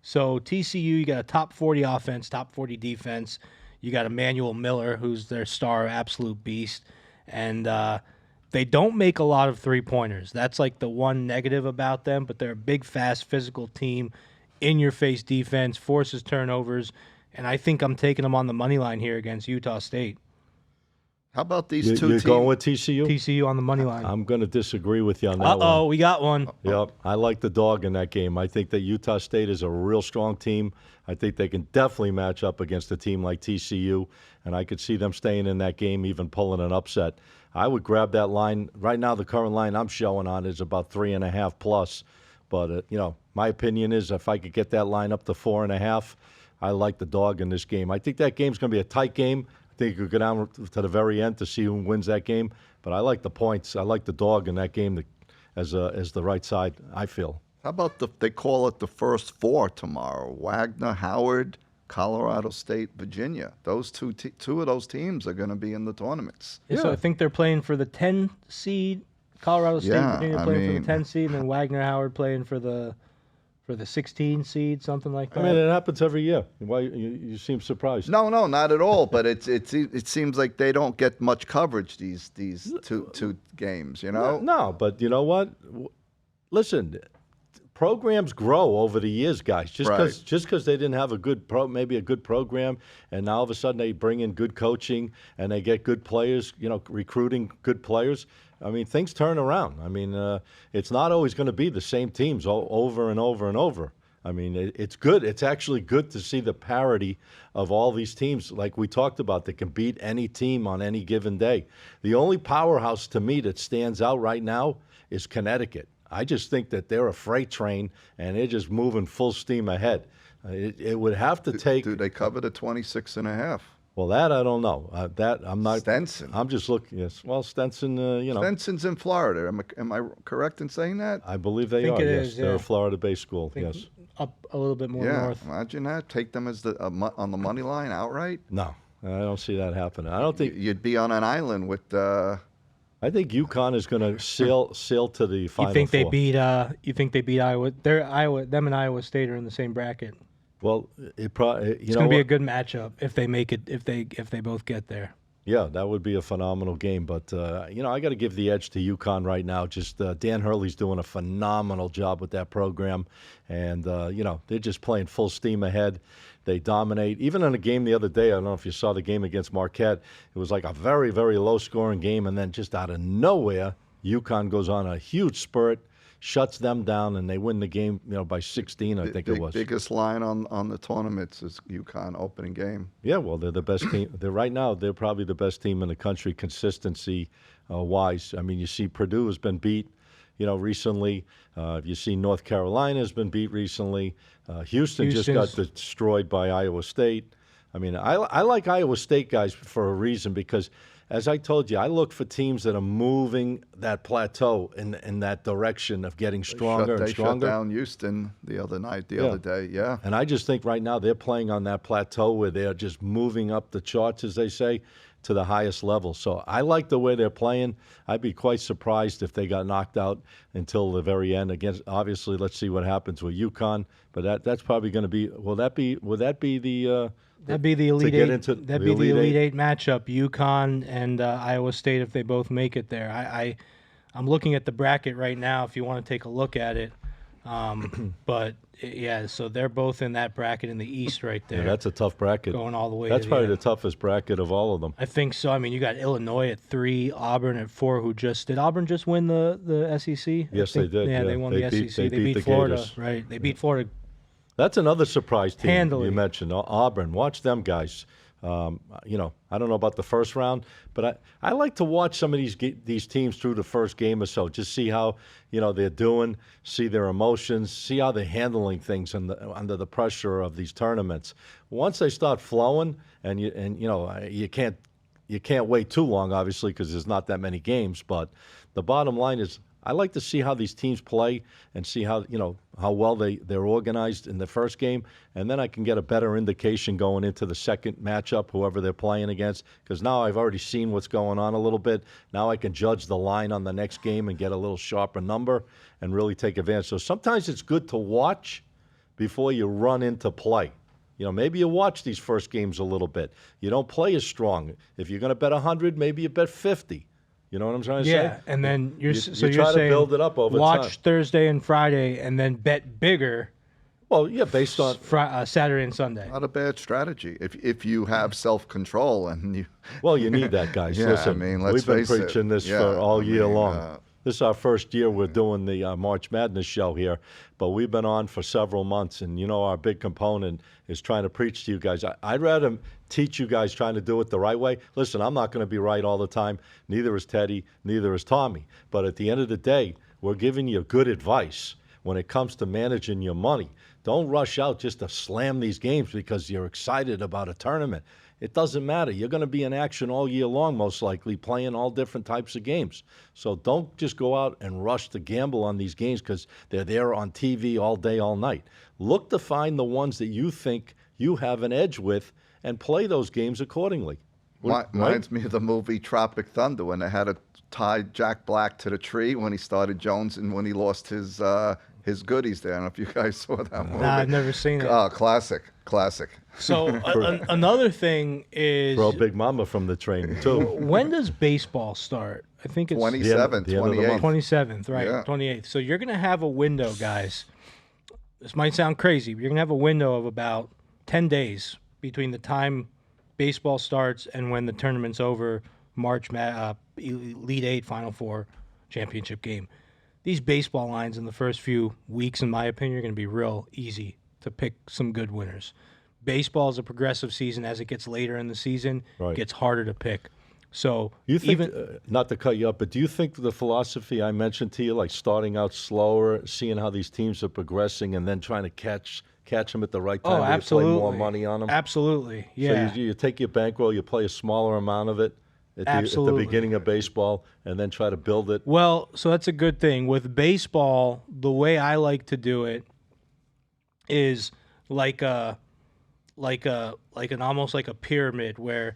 [SPEAKER 2] So TCU, you got a top 40 offense, top 40 defense. You got Emmanuel Miller, who's their star, absolute beast. And they don't make a lot of three-pointers. That's like the one negative about them, but they're a big, fast, physical team, in-your-face defense, forces turnovers, and I think I'm taking them on the money line here against Utah State.
[SPEAKER 3] How about these two teams?
[SPEAKER 1] You're going with TCU?
[SPEAKER 2] TCU on the money line.
[SPEAKER 1] I'm going to disagree with you on that one.
[SPEAKER 2] Uh-oh, we got one.
[SPEAKER 1] Yep, I like the dog in that game. I think that Utah State is a real strong team. I think they can definitely match up against a team like TCU, and I could see them staying in that game, even pulling an upset. I would grab that line. Right now, the current line I'm showing on is about 3.5 plus. But, my opinion is if I could get that line up to 4.5, I like the dog in this game. I think that game's going to be a tight game. I think you could go down to the very end to see who wins that game. But I like the points. I like the dog in that game as the right side, I feel.
[SPEAKER 3] How about they call it the first 4 tomorrow? Wagner, Howard, Colorado State, Virginia. Those two of those teams are going to be in the tournaments.
[SPEAKER 2] Yeah. So I think they're playing for the 10 seed. Colorado State, Virginia playing for the 10 seed, and then Wagner, Howard playing for the 16 seed, something like that.
[SPEAKER 1] I mean, it happens every year. Why you seem surprised?
[SPEAKER 3] No, not at all. But it seems like they don't get much coverage these two games.
[SPEAKER 1] No, but you know what? Listen, programs grow over the years, guys. Just because they didn't have a good program, and now all of a sudden they bring in good coaching and they get good players. Recruiting good players. I mean, things turn around. I mean, it's not always going to be the same teams over and over and over. I mean, it's good. It's actually good to see the parity of all these teams, like we talked about, that can beat any team on any given day. The only powerhouse to me that stands out right now is Connecticut. I just think that they're a freight train, and they're just moving full steam ahead. It would have to take...
[SPEAKER 3] Do they cover the 26.5?
[SPEAKER 1] Well, that I don't know. That I'm not.
[SPEAKER 3] Stenson.
[SPEAKER 1] I'm just looking. Yes. Well, Stenson.
[SPEAKER 3] Stenson's in Florida. Am I correct in saying that?
[SPEAKER 1] I believe they are. Yes, they're a Florida-based school. Yes.
[SPEAKER 2] Up a little bit more north.
[SPEAKER 3] Imagine that. Take them as on the money line outright.
[SPEAKER 1] No, I don't see that happening. I don't think
[SPEAKER 3] you'd be on an island with.
[SPEAKER 1] I think UConn is going to sail to the final.
[SPEAKER 2] You think they beat? You think they beat Iowa? Them and Iowa State are in the same bracket.
[SPEAKER 1] Well, it's
[SPEAKER 2] going to be a good matchup if they make it. If they both get there.
[SPEAKER 1] Yeah, that would be a phenomenal game. But, I got to give the edge to UConn right now. Just Dan Hurley's doing a phenomenal job with that program. And, they're just playing full steam ahead. They dominate. Even in a game the other day, I don't know if you saw the game against Marquette, it was like a very, very low-scoring game. And then just out of nowhere, UConn goes on a huge spurt, shuts them down, and they win the game, by 16, I think it was.
[SPEAKER 3] Biggest line on the tournaments is UConn opening game.
[SPEAKER 1] Yeah, well, they're the best team. Right now, they're probably the best team in the country, consistency wise. I mean, you see Purdue has been beat, recently. You see North Carolina has been beat recently. Houston just got destroyed by Iowa State. I mean, I like Iowa State guys for a reason because, as I told you, I look for teams that are moving that plateau in that direction of getting stronger and stronger.
[SPEAKER 3] They shut down Houston the other day, yeah.
[SPEAKER 1] And I just think right now they're playing on that plateau where they're just moving up the charts, as they say, to the highest level. So I like the way they're playing. I'd be quite surprised if they got knocked out until the very end. Against, obviously, let's see what happens with UConn. But that's probably going to be. Would that be the?
[SPEAKER 2] That'd be the Elite Eight. That'd be the Elite Eight matchup, UConn and Iowa State, if they both make it there. I'm looking at the bracket right now if you want to take a look at it. But, yeah, so they're both in that bracket in the East right there.
[SPEAKER 1] Yeah, that's a tough bracket.
[SPEAKER 2] Going all the way
[SPEAKER 1] That's
[SPEAKER 2] to
[SPEAKER 1] probably
[SPEAKER 2] the
[SPEAKER 1] the toughest bracket of all of them.
[SPEAKER 2] I think so. I mean, you got Illinois at 3, Auburn at 4, did Auburn just win the SEC?
[SPEAKER 1] Yes, they did.
[SPEAKER 2] Yeah, they won the SEC. They beat
[SPEAKER 1] the
[SPEAKER 2] Florida,
[SPEAKER 1] Gators.
[SPEAKER 2] right? They beat Florida.
[SPEAKER 1] That's another surprise team
[SPEAKER 2] Handily.
[SPEAKER 1] you mentioned, Auburn. Watch them guys. I don't know about the first round, but I like to watch some of these teams through the first game or so, just see how they're doing, see their emotions, see how they're handling things under the pressure of these tournaments. Once they start flowing, and you can't wait too long, obviously, because there's not that many games. But the bottom line is, I like to see how these teams play and see how well they're organized in the first game, and then I can get a better indication going into the second matchup, whoever they're playing against, because now I've already seen what's going on a little bit. Now I can judge the line on the next game and get a little sharper number and really take advantage. So sometimes it's good to watch before you run into play. Maybe you watch these first games a little bit. You don't play as strong. If you're going to bet 100, maybe you bet 50. You know what I'm trying to say?
[SPEAKER 2] Yeah, and then you're
[SPEAKER 1] try
[SPEAKER 2] saying
[SPEAKER 1] to build it up over
[SPEAKER 2] watch
[SPEAKER 1] time.
[SPEAKER 2] Thursday and Friday, and then bet bigger.
[SPEAKER 1] Well, yeah, based on
[SPEAKER 2] Saturday and Sunday.
[SPEAKER 3] Not a bad strategy if you have self-control and you.
[SPEAKER 1] Well, you need that, guys.
[SPEAKER 3] Yeah,
[SPEAKER 1] Listen,
[SPEAKER 3] I mean, let's
[SPEAKER 1] we've been
[SPEAKER 3] face it.
[SPEAKER 1] preaching this
[SPEAKER 3] Yeah,
[SPEAKER 1] for all
[SPEAKER 3] I
[SPEAKER 1] year
[SPEAKER 3] mean,
[SPEAKER 1] long. This is our first year we're doing the March Madness show here, but we've been on for several months, and our big component is trying to preach to you guys. I'd rather teach you guys trying to do it the right way. Listen, I'm not going to be right all the time. Neither is Teddy. Neither is Tommy. But at the end of the day, we're giving you good advice when it comes to managing your money. Don't rush out just to slam these games because you're excited about a tournament. It doesn't matter. You're going to be in action all year long, most likely, playing all different types of games. So don't just go out and rush to gamble on these games because they're there on TV all day, all night. Look to find the ones that you think you have an edge with and play those games accordingly.
[SPEAKER 3] Reminds me of the movie Tropic Thunder when they had to tie Jack Black to the tree when he started Jones and when he lost his goodies there. I don't know if you guys saw that movie.
[SPEAKER 2] Nah, I've never seen it.
[SPEAKER 3] Oh, classic.
[SPEAKER 2] So another thing is
[SPEAKER 1] Throw Big Mama from the train, too.
[SPEAKER 2] when does baseball start? I think it's
[SPEAKER 3] 27th,
[SPEAKER 1] the end of the month.
[SPEAKER 2] 27th, right?
[SPEAKER 3] Yeah.
[SPEAKER 2] 28th. So you're going to have a window, guys. This might sound crazy, but you're going to have a window of about 10 days between the time baseball starts and when the tournament's over, Elite Eight, Final Four, championship game. These baseball lines in the first few weeks, in my opinion, are going to be real easy to pick some good winners. Baseball is a progressive season. As it gets later in the season,
[SPEAKER 1] Right.
[SPEAKER 2] it gets harder to pick. So
[SPEAKER 1] You think,
[SPEAKER 2] even
[SPEAKER 1] not to cut you up, but do you think the philosophy I mentioned to you, like starting out slower, seeing how these teams are progressing, and then trying to catch them at the right time, where
[SPEAKER 2] absolutely,
[SPEAKER 1] you play more money on them?
[SPEAKER 2] Absolutely, yeah.
[SPEAKER 1] So you take your bankroll, you play a smaller amount of it at the
[SPEAKER 2] Absolutely.
[SPEAKER 1] beginning of baseball, and then try to build it.
[SPEAKER 2] Well, so that's a good thing. With baseball, the way I like to do it is like almost like a pyramid where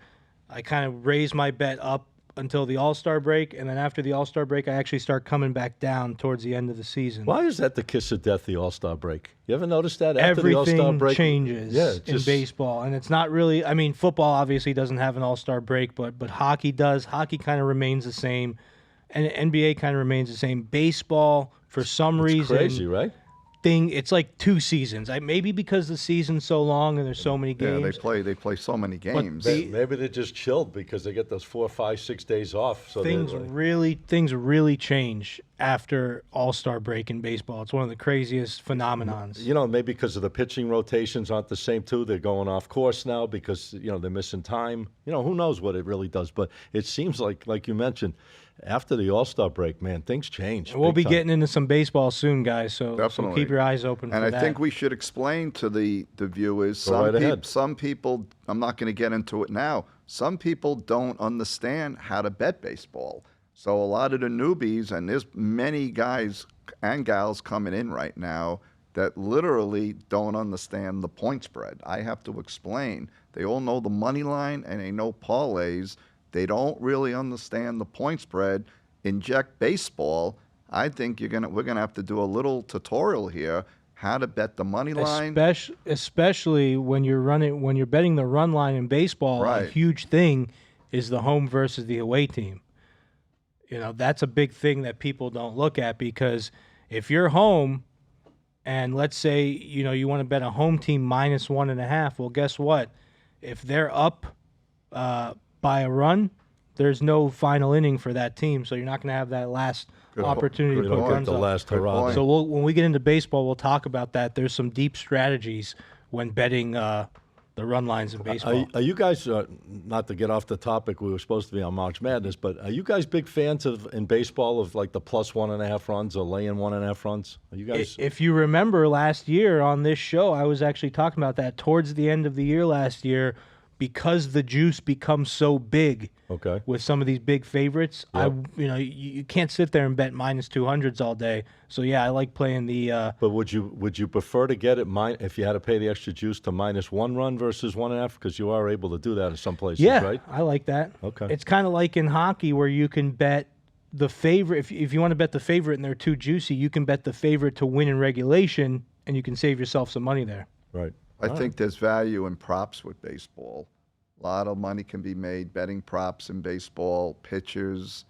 [SPEAKER 2] I kind of raise my bet up until the All-Star break, and then after the All-Star break, I actually start coming back down towards the end of the season.
[SPEAKER 1] Why is that the kiss of death, the All-Star break? You ever notice that? After the All-Star
[SPEAKER 2] Everything
[SPEAKER 1] break,
[SPEAKER 2] changes
[SPEAKER 1] yeah,
[SPEAKER 2] in baseball, and it's not really. I mean, football obviously doesn't have an All-Star break, but hockey does. Hockey kind of remains the same, and NBA kind of remains the same. Baseball, for some reason,
[SPEAKER 1] crazy, right?
[SPEAKER 2] it's like 2 seasons. Maybe because the season's so long and there's so many
[SPEAKER 3] Yeah,
[SPEAKER 2] games.
[SPEAKER 3] they play so many games.
[SPEAKER 1] Maybe they're just chilled because they get those 4, 5, 6 days off. So
[SPEAKER 2] things really change after All-Star break in baseball. It's one of the craziest phenomenons.
[SPEAKER 1] You know, maybe because of the pitching rotations aren't the same too. They're going off course now because they're missing time. Who knows what it really does? But it seems like you mentioned, after the All-Star break, man, things change.
[SPEAKER 2] And we'll be
[SPEAKER 1] big time.
[SPEAKER 2] getting into some baseball soon, guys. So
[SPEAKER 3] Definitely.
[SPEAKER 2] keep your eyes open for
[SPEAKER 3] And
[SPEAKER 2] that.
[SPEAKER 3] I think we should explain to the viewers,
[SPEAKER 1] Go right ahead.
[SPEAKER 3] some people, I'm not going to get into it now, some people don't understand how to bet baseball. So a lot of the newbies, and there's many guys and gals coming in right now that literally don't understand the point spread. I have to explain. They all know the money line and they know parlays. They don't really understand the point spread. Inject baseball. I think we're gonna have to do a little tutorial here how to bet the money line.
[SPEAKER 2] Especially when you're betting the run line in baseball. A
[SPEAKER 3] Right.
[SPEAKER 2] huge thing is the home versus the away team. That's a big thing that people don't look at, because if you're home and let's say you want to bet a home team -1.5, well, guess what? If they're up by a run, there's no final inning for that team, so you're not going to have that last opportunity to
[SPEAKER 1] You
[SPEAKER 2] put
[SPEAKER 1] don't get
[SPEAKER 2] runs
[SPEAKER 1] the
[SPEAKER 2] up.
[SPEAKER 1] last
[SPEAKER 3] Good
[SPEAKER 1] hurrah.
[SPEAKER 3] point.
[SPEAKER 2] So when we get into baseball, we'll talk about that. There's some deep strategies when betting the run lines in baseball.
[SPEAKER 1] Are you guys, not to get off the topic, we were supposed to be on March Madness, but are you guys big fans in baseball of like the +1.5 runs or laying 1.5 runs? Are you guys?
[SPEAKER 2] If you remember last year on this show, I was actually talking about that towards the end of the year last year, because the juice becomes so big
[SPEAKER 1] Okay.
[SPEAKER 2] with some of these big favorites.
[SPEAKER 1] Yep.
[SPEAKER 2] You can't sit there and bet -200s all day. So yeah, I like playing the.
[SPEAKER 1] But would you prefer to get it if you had to pay the extra juice to -1 run versus 1.5? Because you are able to do that in some places,
[SPEAKER 2] Yeah,
[SPEAKER 1] right?
[SPEAKER 2] I like that.
[SPEAKER 1] Okay.
[SPEAKER 2] It's kind of like in hockey where you can bet the favorite. If you want to bet the favorite and they're too juicy, you can bet the favorite to win in regulation, and you can save yourself some money there.
[SPEAKER 1] Right.
[SPEAKER 3] I think there's value in props with baseball. A lot of money can be made betting props in baseball, pitchers,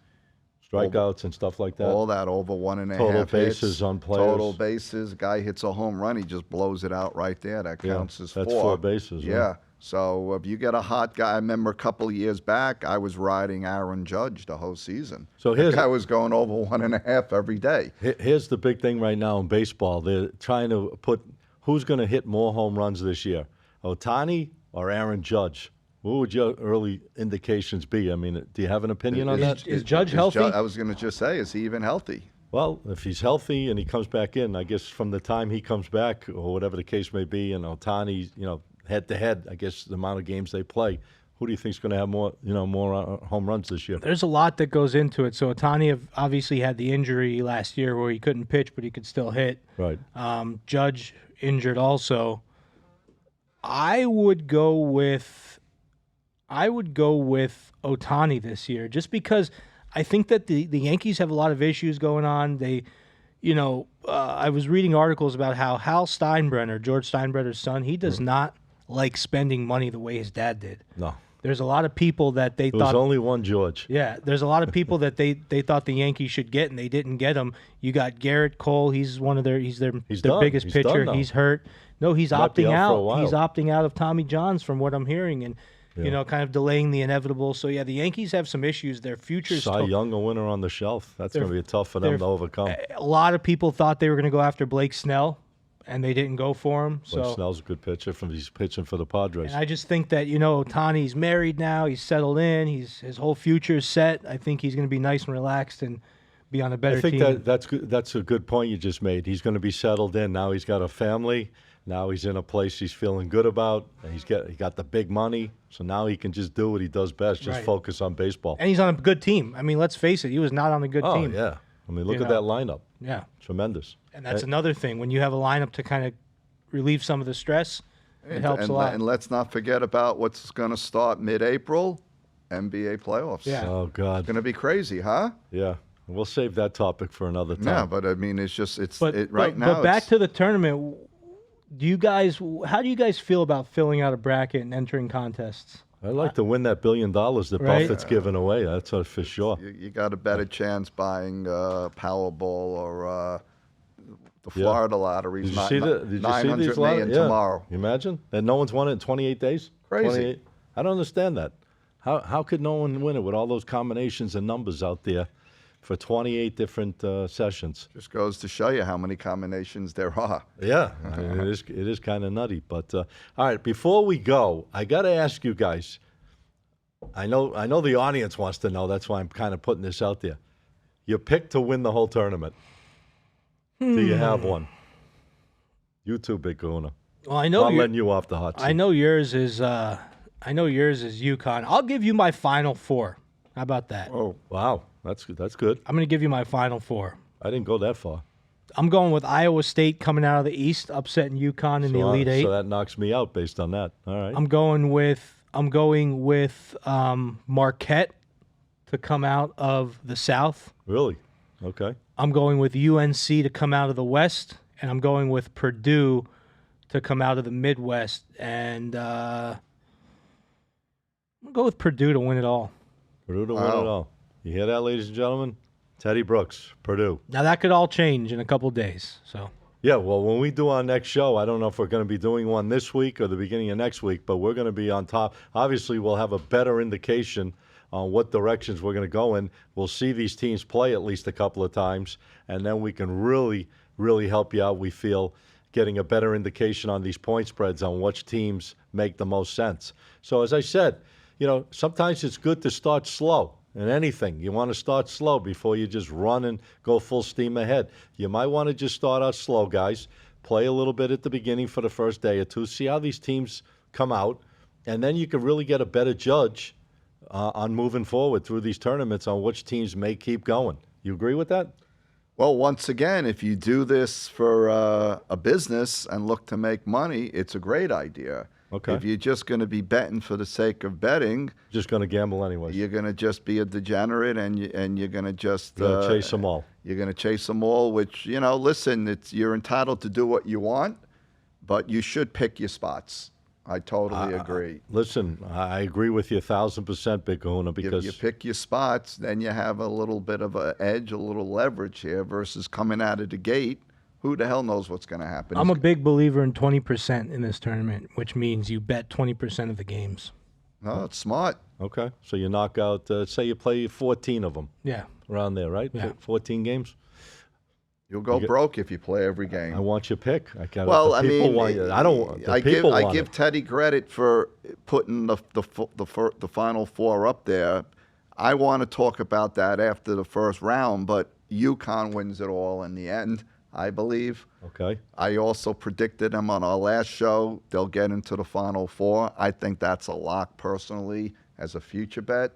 [SPEAKER 1] Strikeouts and stuff like that.
[SPEAKER 3] all that over 1.5
[SPEAKER 1] Total
[SPEAKER 3] hits.
[SPEAKER 1] bases on players.
[SPEAKER 3] Total bases. Guy hits a home run, he just blows it out right there. That
[SPEAKER 1] Yeah,
[SPEAKER 3] counts as
[SPEAKER 1] that's
[SPEAKER 3] 4.
[SPEAKER 1] 4 bases, right?
[SPEAKER 3] Yeah. So if you get a hot guy, I remember a couple of years back, I was riding Aaron Judge the whole season.
[SPEAKER 1] So here's-
[SPEAKER 3] that guy was going over 1.5 every day.
[SPEAKER 1] Here's the big thing right now in baseball. They're trying to put who's going to hit more home runs this year, Ohtani or Aaron Judge? What would your early indications be? I mean, do you have an opinion on that?
[SPEAKER 2] Is Judge
[SPEAKER 3] Is
[SPEAKER 2] healthy?
[SPEAKER 3] I was going to just say, is he even healthy?
[SPEAKER 1] Well, if he's healthy and he comes back in, I guess from the time he comes back or whatever the case may be, and Ohtani, head to head, I guess the amount of games they play, who do you think is going to have more home runs this year?
[SPEAKER 2] There's a lot that goes into it. So Ohtani obviously had the injury last year where he couldn't pitch, but he could still hit.
[SPEAKER 1] Right.
[SPEAKER 2] Judge injured also. I would go with Ohtani this year, just because I think that the Yankees have a lot of issues going on. They, I was reading articles about how Hal Steinbrenner, George Steinbrenner's son, he does not like spending money the way his dad did.
[SPEAKER 1] No.
[SPEAKER 2] There's a lot of people that they
[SPEAKER 1] There was
[SPEAKER 2] thought.
[SPEAKER 1] only one George.
[SPEAKER 2] Yeah, there's a lot of people that they thought the Yankees should get, and they didn't get him. You got Garrett Cole. He's one of their their
[SPEAKER 1] done.
[SPEAKER 2] biggest
[SPEAKER 1] He's
[SPEAKER 2] pitcher.
[SPEAKER 1] done now.
[SPEAKER 2] He's hurt. No, he's
[SPEAKER 1] Might be
[SPEAKER 2] opting
[SPEAKER 1] out for a
[SPEAKER 2] out.
[SPEAKER 1] while.
[SPEAKER 2] He's opting out of Tommy John's, from what I'm hearing, and kind of delaying the inevitable. So yeah, the Yankees have some issues. Their future's
[SPEAKER 1] Cy Young, a winner on the shelf. That's going to be tough for them
[SPEAKER 2] they're-
[SPEAKER 1] to overcome.
[SPEAKER 2] A lot of people thought they were going to go after Blake Snell, and they didn't go for him.
[SPEAKER 1] Blake
[SPEAKER 2] So
[SPEAKER 1] Snell's a good pitcher. He's pitching for the Padres.
[SPEAKER 2] and I just think that Ohtani's married now. He's settled in. His whole future's set. I think he's going to be nice and relaxed and be on a better
[SPEAKER 1] I think
[SPEAKER 2] team.
[SPEAKER 1] that's good. That's a good point you just made. He's going to be settled in. Now he's got a family. Now he's in a place he's feeling good about. And he got the big money. So now he can just do what he does best, just
[SPEAKER 2] Right.
[SPEAKER 1] focus on baseball.
[SPEAKER 2] And he's on a good team. I mean, let's face it, he was not on a good
[SPEAKER 1] Oh,
[SPEAKER 2] team.
[SPEAKER 1] yeah. I mean, look
[SPEAKER 2] You
[SPEAKER 1] at
[SPEAKER 2] know.
[SPEAKER 1] that lineup.
[SPEAKER 2] Yeah.
[SPEAKER 1] Tremendous.
[SPEAKER 2] And that's another thing. When you have a lineup to kind of relieve some of the stress, it helps a lot.
[SPEAKER 3] And let's not forget about what's going to start mid-April, NBA playoffs.
[SPEAKER 2] Yeah.
[SPEAKER 1] Oh, God.
[SPEAKER 3] It's going to be crazy, huh?
[SPEAKER 1] Yeah. We'll save that topic for another time.
[SPEAKER 3] Yeah, but I mean, it's just,
[SPEAKER 2] But
[SPEAKER 3] right now.
[SPEAKER 2] But back
[SPEAKER 3] it's-
[SPEAKER 2] to the tournament. How do you guys feel about filling out a bracket and entering contests?
[SPEAKER 1] I'd like to win that $1 billion that
[SPEAKER 2] Right?
[SPEAKER 1] Buffett's giving away. That's for sure.
[SPEAKER 3] You got a better chance buying Powerball or the Florida lottery.
[SPEAKER 1] Did you see Did you see
[SPEAKER 3] 900
[SPEAKER 1] these
[SPEAKER 3] million
[SPEAKER 1] yeah.
[SPEAKER 3] tomorrow.
[SPEAKER 1] You imagine that no one's won it in 28 days?
[SPEAKER 3] Crazy.
[SPEAKER 1] 28? I don't understand that. How could no one win it with all those combinations and numbers out there for 28 different sessions?
[SPEAKER 3] Just goes to show you how many combinations there are.
[SPEAKER 1] Yeah, I mean, it is kind of nutty. But all right, before we go, I got to ask you guys. I know the audience wants to know. That's why I'm kind of putting this out there. Your pick to win the whole tournament. Do you have one? You too, Big Kahuna.
[SPEAKER 2] Well, I know
[SPEAKER 1] I'm letting you off the hot seat.
[SPEAKER 2] I know yours is. I know yours is UConn. I'll give you my Final Four. How about that?
[SPEAKER 3] Oh,
[SPEAKER 1] Wow, that's good.
[SPEAKER 2] I'm going to give you my Final Four.
[SPEAKER 1] I didn't go that far.
[SPEAKER 2] I'm going with Iowa State coming out of the East, upsetting UConn in the Elite Eight.
[SPEAKER 1] So that knocks me out based on that. All right.
[SPEAKER 2] I'm going with Marquette to come out of the South.
[SPEAKER 1] Really? Okay.
[SPEAKER 2] I'm going with UNC to come out of the West, and I'm going with Purdue to come out of the Midwest. And I'm going to go with Purdue to win it all.
[SPEAKER 1] Purdue to win it
[SPEAKER 3] Wow.
[SPEAKER 1] all. You hear that, ladies and gentlemen? Teddy Brooks, Purdue.
[SPEAKER 2] Now, that could all change in a couple days. So
[SPEAKER 1] Yeah, well, when we do our next show, I don't know if we're going to be doing one this week or the beginning of next week, but we're going to be on top. Obviously, we'll have a better indication on what directions we're going to go in. We'll see these teams play at least a couple of times, and then we can really, really help you out, we feel, getting a better indication on these point spreads on which teams make the most sense. So as I said, sometimes it's good to start slow. In anything, you want to start slow before you just run and go full steam ahead. You might want to just start out slow, guys. Play a little bit at the beginning for the first day or two. See how these teams come out, and then you can really get a better judge on moving forward through these tournaments on which teams may keep going. You agree with that?
[SPEAKER 3] well, once again, if you do this for a business and look to make money, it's a great idea.
[SPEAKER 1] Okay.
[SPEAKER 3] If you're just going to be betting for the sake of betting,
[SPEAKER 1] Just going to gamble anyway.
[SPEAKER 3] you're going to just be a degenerate, and you're going to just
[SPEAKER 1] You're gonna chase them all.
[SPEAKER 3] You're going to chase them all. Which listen, you're entitled to do what you want, but you should pick your spots. I totally agree.
[SPEAKER 1] Listen, I agree with you 1,000%, Big Kahuna,
[SPEAKER 3] If
[SPEAKER 1] because
[SPEAKER 3] you pick your spots, then you have a little bit of an edge, a little leverage here versus coming out of the gate. Who the hell knows what's going to happen?
[SPEAKER 2] I'm a big believer in 20% in this tournament, which means you bet 20% of the games.
[SPEAKER 3] No, it's smart.
[SPEAKER 1] okay, so you knock out, say you play 14 of them
[SPEAKER 2] Yeah.
[SPEAKER 1] around there, right?
[SPEAKER 2] Yeah.
[SPEAKER 1] 14 games.
[SPEAKER 3] You'll go broke if you play every game.
[SPEAKER 1] I want your pick.
[SPEAKER 3] Well,
[SPEAKER 1] the
[SPEAKER 3] I
[SPEAKER 1] people
[SPEAKER 3] mean,
[SPEAKER 1] want you. I don't. The
[SPEAKER 3] I
[SPEAKER 1] people want
[SPEAKER 3] give
[SPEAKER 1] it.
[SPEAKER 3] Teddy credit for putting the Final Four up there. I want to talk about that after the first round, but UConn wins it all in the end, I believe.
[SPEAKER 1] Okay.
[SPEAKER 3] I also predicted them on our last show. They'll get into the Final Four. I think that's a lock personally as a future bet.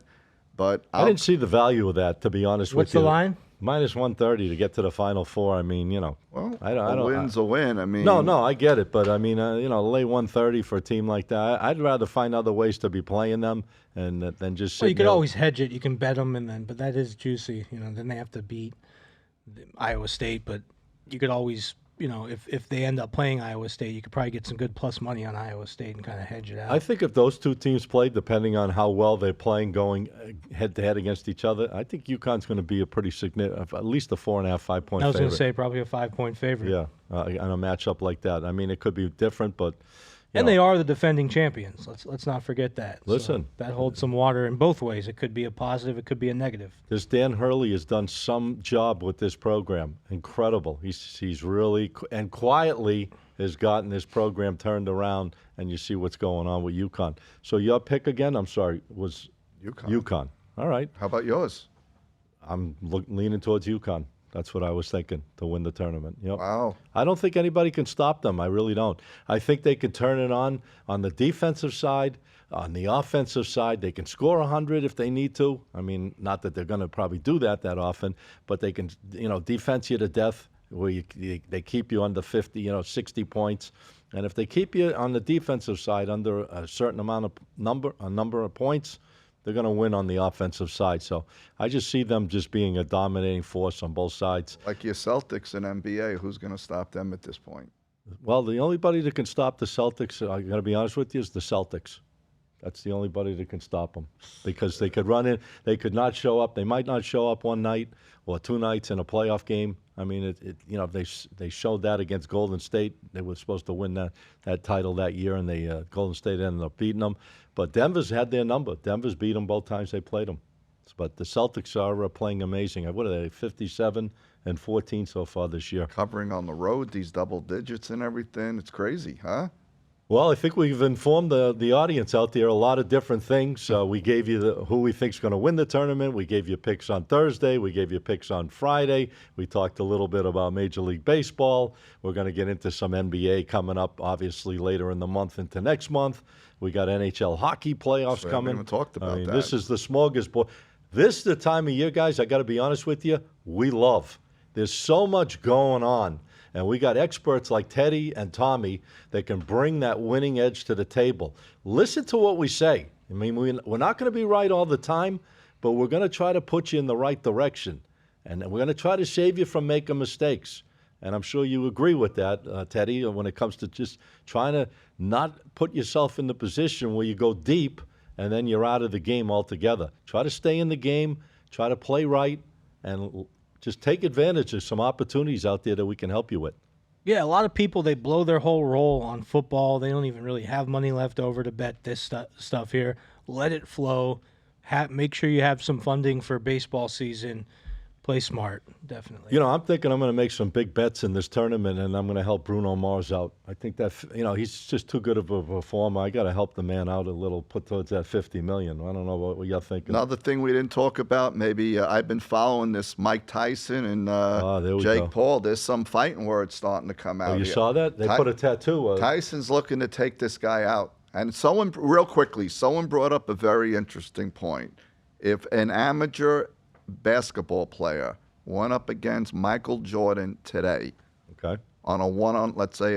[SPEAKER 3] But
[SPEAKER 1] I didn't see the value of that, to be honest
[SPEAKER 2] What's
[SPEAKER 1] with you.
[SPEAKER 2] the line?
[SPEAKER 1] Minus 130 to get to the Final Four. I mean,
[SPEAKER 3] well,
[SPEAKER 1] I don't.
[SPEAKER 3] a win's a win. I mean,
[SPEAKER 1] No, I get it, but I mean, lay 130 for a team like that. I'd rather find other ways to be playing them and than just sit
[SPEAKER 2] Well, you could
[SPEAKER 1] there.
[SPEAKER 2] always hedge it. You can bet them, but that is juicy. Then they have to beat Iowa State, but you could always, if they end up playing Iowa State, you could probably get some good plus money on Iowa State and kind of hedge it out.
[SPEAKER 1] I think if those two teams play, depending on how well they're playing going head to head against each other, I think UConn's going to be a pretty significant, at least a 4.5, 5 point
[SPEAKER 2] I was going
[SPEAKER 1] favorite.
[SPEAKER 2] to say probably a 5-point favorite.
[SPEAKER 1] Yeah, on a matchup like that. I mean, it could be different, but
[SPEAKER 2] And they are the defending champions. Let's not forget that. So
[SPEAKER 1] Listen.
[SPEAKER 2] that holds some water in both ways. It could be a positive. It could be a negative.
[SPEAKER 1] this Dan Hurley has done some job with this program. Incredible. He's really and quietly has gotten this program turned around, and you see what's going on with UConn. So your pick again? I'm sorry, was UConn. All right,
[SPEAKER 3] How about yours?
[SPEAKER 1] I'm leaning towards UConn. That's what I was thinking to win the tournament. Yep.
[SPEAKER 3] Wow.
[SPEAKER 1] I don't think anybody can stop them. I really don't. I think they can turn it on the defensive side. On the offensive side, they can score 100 if they need to. I mean, not that they're going to probably do that often, but they can, defense you to death where they keep you under 50, 60 points. And if they keep you on the defensive side under a certain number of points, They're going to win on the offensive side. So I just see them just being a dominating force on both sides.
[SPEAKER 3] Like your Celtics in NBA, who's going to stop them at this point?
[SPEAKER 1] Well, the only buddy that can stop the Celtics, I got to be honest with you, is the Celtics. That's the only buddy that can stop them because they could run in. They could not show up. They might not show up one night or 2 nights in a playoff game. I mean, they showed that against Golden State. They were supposed to win that title that year, and Golden State ended up beating them. But Denver's had their number. Denver's beat them both times they played them. But the Celtics are playing amazing. What are they, 57 and 14 so far this year?
[SPEAKER 3] Covering on the road, these double digits and everything. It's crazy, huh?
[SPEAKER 1] Well, I think we've informed the audience out there a lot of different things. We gave you who we think's going to win the tournament. We gave you picks on Thursday. We gave you picks on Friday. We talked a little bit about Major League Baseball. We're going to get into some NBA coming up, obviously, later in the month into next month. We got NHL hockey playoffs
[SPEAKER 3] We haven't
[SPEAKER 1] coming.
[SPEAKER 3] even talked about that.
[SPEAKER 1] This is the smorgasbord. This is the time of year, guys, I got to be honest with you, we love. There's so much going on. And we got experts like Teddy and Tommy that can bring that winning edge to the table. Listen to what we say. I mean, we're not going to be right all the time, but we're going to try to put you in the right direction. And we're going to try to save you from making mistakes. And I'm sure you agree with that, Teddy, when it comes to just trying to not put yourself in the position where you go deep and then you're out of the game altogether. Try to stay in the game, try to play right, and just take advantage of some opportunities out there that we can help you with.
[SPEAKER 2] Yeah, a lot of people, they blow their whole roll on football. They don't even really have money left over to bet this stuff here. Let it flow. Make sure you have some funding for baseball season. Play smart, definitely.
[SPEAKER 1] You know, I'm thinking I'm going to make some big bets in this tournament, and I'm going to help Bruno Mars out. I think that, he's just too good of a performer. I got to help the man out a little, put towards that $50 million. I don't know what you're thinking.
[SPEAKER 3] Another thing we didn't talk about, maybe I've been following this Mike Tyson and Jake Paul. There's some fighting words starting to come out.
[SPEAKER 1] Oh, you saw that? They put a tattoo.
[SPEAKER 3] Tyson's looking to take this guy out. And real quickly, someone brought up a very interesting point. If an amateur basketball player went up against Michael Jordan today,
[SPEAKER 1] okay,
[SPEAKER 3] on a one-on, let's say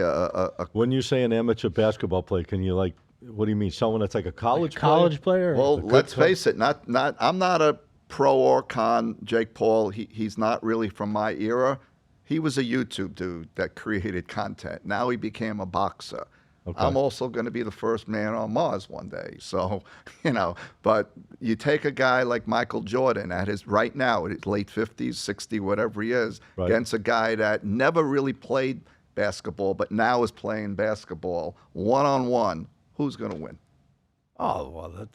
[SPEAKER 1] when you say an amateur basketball player, can you what do you mean? Someone that's like a college
[SPEAKER 2] player?
[SPEAKER 3] Well, let's face it. I'm not a pro or con Jake Paul. He's not really from my era. He was a YouTube dude that created content. Now he became a boxer. Okay. I'm also going to be the first man on Mars one day. So, but you take a guy like Michael Jordan at his right now, at his late 50s, 60, whatever he is, right, against a guy that never really played basketball, but now is playing basketball one-on-one, who's going to win?
[SPEAKER 1] Oh, well,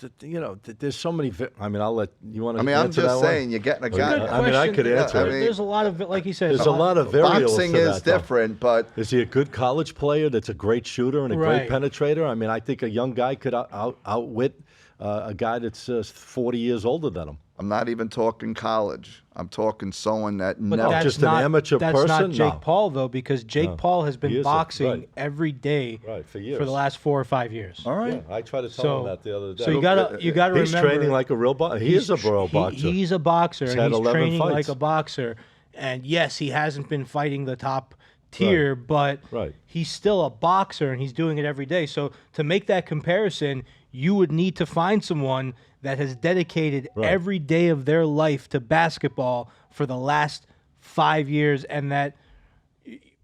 [SPEAKER 1] there's so many. I'll let you want to.
[SPEAKER 3] I'm just saying, you're getting a guy.
[SPEAKER 1] I could answer it.
[SPEAKER 2] There's a lot of, like he said,
[SPEAKER 1] there's a lot of variables.
[SPEAKER 3] Boxing is different, but
[SPEAKER 1] is he a good college player that's a great shooter and a great penetrator? I think a young guy could outwit a guy that's 40 years older than him.
[SPEAKER 3] I'm not even talking college. I'm talking someone that
[SPEAKER 1] just an amateur person.
[SPEAKER 2] That's not Jake Paul, though, because Jake Paul has been boxing every day
[SPEAKER 1] for years,
[SPEAKER 2] for the last 4 or 5 years.
[SPEAKER 3] All right,
[SPEAKER 1] I tried to tell him that the other day.
[SPEAKER 2] So you gotta remember,
[SPEAKER 1] he's training like a real boxer. He is a real boxer.
[SPEAKER 2] He's a boxer, and he's training
[SPEAKER 1] fights.
[SPEAKER 2] like a boxer. And yes, he hasn't been fighting the top tier, but he's still a boxer, and he's doing it every day. So to make that comparison, you would need to find someone that has dedicated every day of their life to basketball for the last 5 years, and that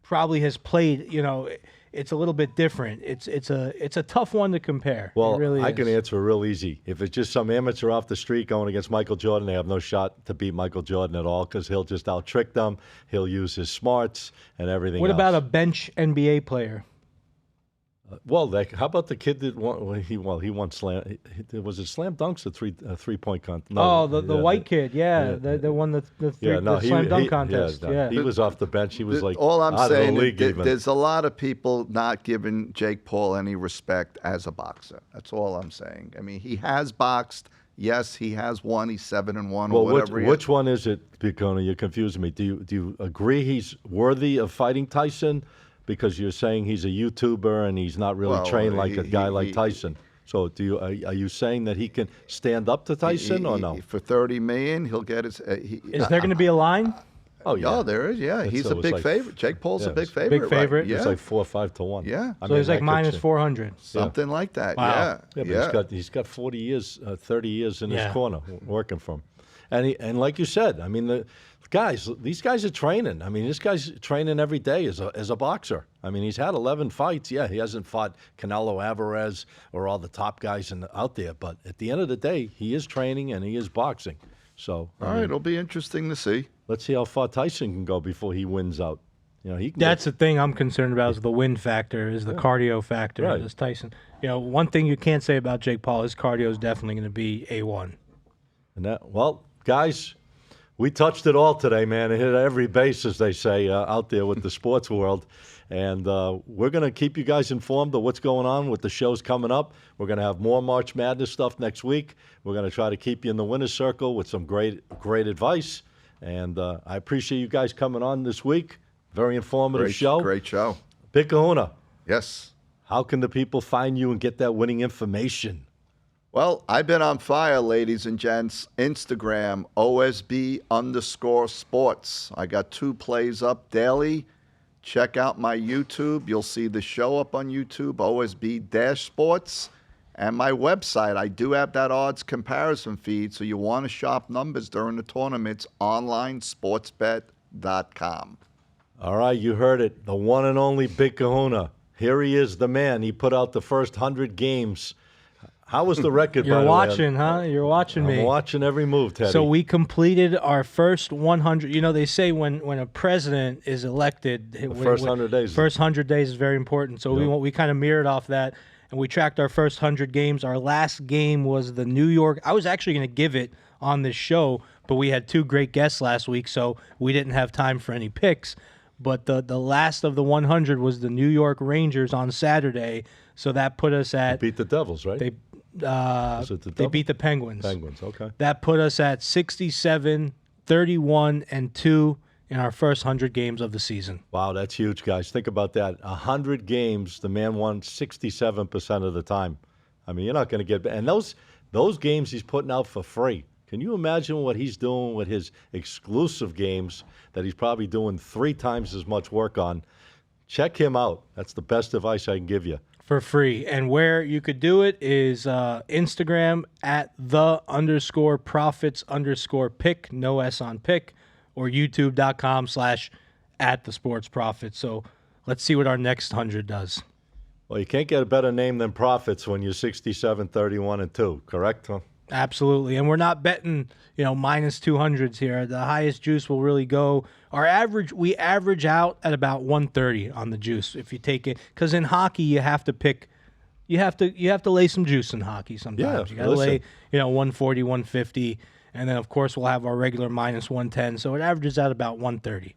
[SPEAKER 2] probably has played. It's a little bit different. It's a tough one to compare.
[SPEAKER 1] Well,
[SPEAKER 2] it really
[SPEAKER 1] I
[SPEAKER 2] is.
[SPEAKER 1] can answer real easy. If it's just some amateur off the street going against Michael Jordan, they have no shot to beat Michael Jordan at all because he'll just out-trick them. He'll use his smarts and everything
[SPEAKER 2] What
[SPEAKER 1] else.
[SPEAKER 2] about a bench NBA player?
[SPEAKER 1] How about the kid that won? He won slam. Was it slam dunks or three-point contest?
[SPEAKER 2] No, the white kid, the one the slam dunk contest.
[SPEAKER 1] He was off the bench. He was
[SPEAKER 3] all I'm
[SPEAKER 1] out
[SPEAKER 3] saying
[SPEAKER 1] of the league
[SPEAKER 3] is
[SPEAKER 1] even.
[SPEAKER 3] There's a lot of people not giving Jake Paul any respect as a boxer. That's all I'm saying. He has boxed. Yes, he has won. He's 7-1 or whatever.
[SPEAKER 1] Which one is it, Picona? You're confusing me. Do you agree he's worthy of fighting Tyson? Because you're saying he's a YouTuber and he's not really trained like a guy like Tyson. So are you saying that he can stand up to Tyson or no?
[SPEAKER 3] For $30 million, he'll get his.
[SPEAKER 2] Is there going to be a line?
[SPEAKER 1] Oh, yeah.
[SPEAKER 3] Oh, there is. Yeah, he's
[SPEAKER 1] so
[SPEAKER 3] a
[SPEAKER 1] it's
[SPEAKER 3] big
[SPEAKER 1] like-
[SPEAKER 3] favorite. Jake Paul's
[SPEAKER 1] yeah,
[SPEAKER 3] a big
[SPEAKER 1] it's
[SPEAKER 3] favorite.
[SPEAKER 2] big favorite.
[SPEAKER 3] Right? Yeah,
[SPEAKER 1] It's like 4 or 5 to 1.
[SPEAKER 3] Yeah.
[SPEAKER 1] I
[SPEAKER 2] So he's
[SPEAKER 1] mean,
[SPEAKER 2] like
[SPEAKER 1] that
[SPEAKER 2] minus
[SPEAKER 1] could-
[SPEAKER 2] 400.
[SPEAKER 3] something like that.
[SPEAKER 2] Wow.
[SPEAKER 3] Yeah,
[SPEAKER 1] Yeah, but he's got 40 years, 30 years in his corner working for him, and like you said, I mean these guys are training. I mean, this guy's training every day as a boxer. I mean, he's had 11 fights. Yeah, he hasn't fought Canelo Alvarez or all the top guys out there, but at the end of the day, he is training and he is boxing. So
[SPEAKER 3] all right, it'll be interesting to see.
[SPEAKER 1] let's see how far Tyson can go before he wins out. You know, he can
[SPEAKER 2] That's the thing I'm concerned about is the win factor, is the cardio factor.
[SPEAKER 1] Right.
[SPEAKER 2] Is Tyson. You know, one thing you can't say about Jake Paul, his cardio is definitely going to be A1.
[SPEAKER 1] well, guys, we touched it all today, man. It hit every base, as they say, out there with the sports world. And we're going to keep you guys informed of what's going on with the shows coming up. We're going to have more March Madness stuff next week. We're going to try to keep you in the winner's circle with some great advice. And I appreciate you guys coming on this week. Very informative show.
[SPEAKER 3] Great show.
[SPEAKER 1] Big Kahuna,
[SPEAKER 3] Yes.
[SPEAKER 1] how can the people find you and get that winning information?
[SPEAKER 3] Well, I've been on fire, ladies and gents. Instagram, OSB_sports. I got 2 plays up daily. Check out my YouTube. You'll see the show up on YouTube, OSB-sports. And my website, I do have that odds comparison feed, so you want to shop numbers during the tournaments, onlinesportsbet.com.
[SPEAKER 1] All right, you heard it. The one and only Big Kahuna. Here he is, the man. He put out the first 100 games. How was the record, by
[SPEAKER 2] You're
[SPEAKER 1] the way?
[SPEAKER 2] watching, huh? You're watching me.
[SPEAKER 1] I'm watching every move, Teddy.
[SPEAKER 2] So we completed our first 100. You know, they say when a president is elected, the
[SPEAKER 1] first 100 days.
[SPEAKER 2] First 100 days is very important. So we kind of mirrored off that, and we tracked our first 100 games. Our last game was the New York. I was actually going to give it on this show, but we had 2 great guests last week, so we didn't have time for any picks. But the last of the 100 was the New York Rangers on Saturday, so that put us at
[SPEAKER 1] beat the Devils, right?
[SPEAKER 2] they
[SPEAKER 1] it the
[SPEAKER 2] they
[SPEAKER 1] Devils?
[SPEAKER 2] beat the Penguins.
[SPEAKER 1] Penguins, okay.
[SPEAKER 2] That put us at 67, 31, and 2 in our first 100 games of the season.
[SPEAKER 1] Wow, that's huge, guys. Think about that. 100 games, the man won 67% of the time. I mean, you're not going to get – and those games he's putting out for free. Can you imagine what he's doing with his exclusive games that he's probably doing 3 times as much work on? Check him out. That's the best advice I can give you.
[SPEAKER 2] For free. And where you could do it is Instagram at @the_profits_pick, no S on pick, or youtube.com/@thesportsprofits. So let's see what our next 100 does.
[SPEAKER 1] Well, you can't get a better name than Profits when you're 67, 31, and 2, correct? Huh?
[SPEAKER 2] Absolutely. And we're not betting, minus 200s here. The highest juice will really go. We average out at about 130 on the juice if you take it. Because in hockey, you have to pick, you have to lay some juice in hockey sometimes.
[SPEAKER 1] Yeah,
[SPEAKER 2] You got to lay, 140, 150. And then, of course, we'll have our regular minus 110. So it averages out about 130.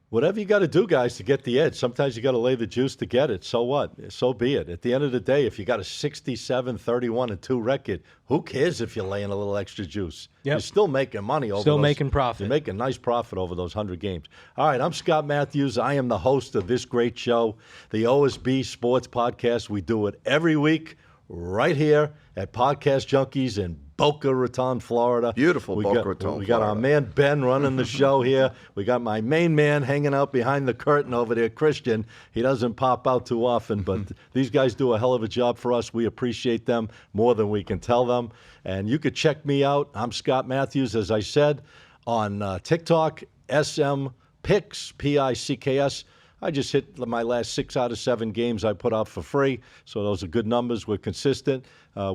[SPEAKER 1] Whatever you got to do, guys, to get the edge. Sometimes you got to lay the juice to get it. So what? So be it. At the end of the day, if you got a 67, 31, and 2 record, who cares if you're laying a little extra juice?
[SPEAKER 2] Yep.
[SPEAKER 1] You're still making money over
[SPEAKER 2] Still
[SPEAKER 1] those,
[SPEAKER 2] making profit.
[SPEAKER 1] You're making nice profit over those 100 games. All right, I'm Scott Matthews. I am the host of this great show, the OSB Sports Podcast. We do it every week right here at Podcast Junkies in Boca Raton, Florida.
[SPEAKER 3] Beautiful Boca Raton,
[SPEAKER 1] We got our man Ben running the show here. We got my main man hanging out behind the curtain over there, Christian. He doesn't pop out too often, but these guys do a hell of a job for us. We appreciate them more than we can tell them. And you could check me out. I'm Scott Matthews, as I said, on TikTok, SM Picks, Picks. I just hit my last 6 out of 7 games I put out for free, so those are good numbers. We're consistent.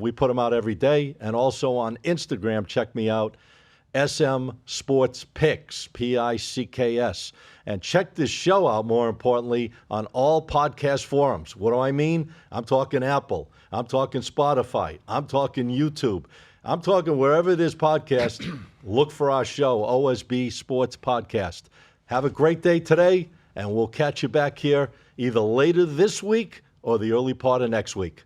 [SPEAKER 1] We put them out every day. And also on Instagram, check me out, SM Sports Picks, Picks. And check this show out, more importantly, on all podcast forums. What do I mean? I'm talking Apple. I'm talking Spotify. I'm talking YouTube. I'm talking wherever there's podcast, look for our show, OSB Sports Podcast. Have a great day today. And we'll catch you back here either later this week or the early part of next week.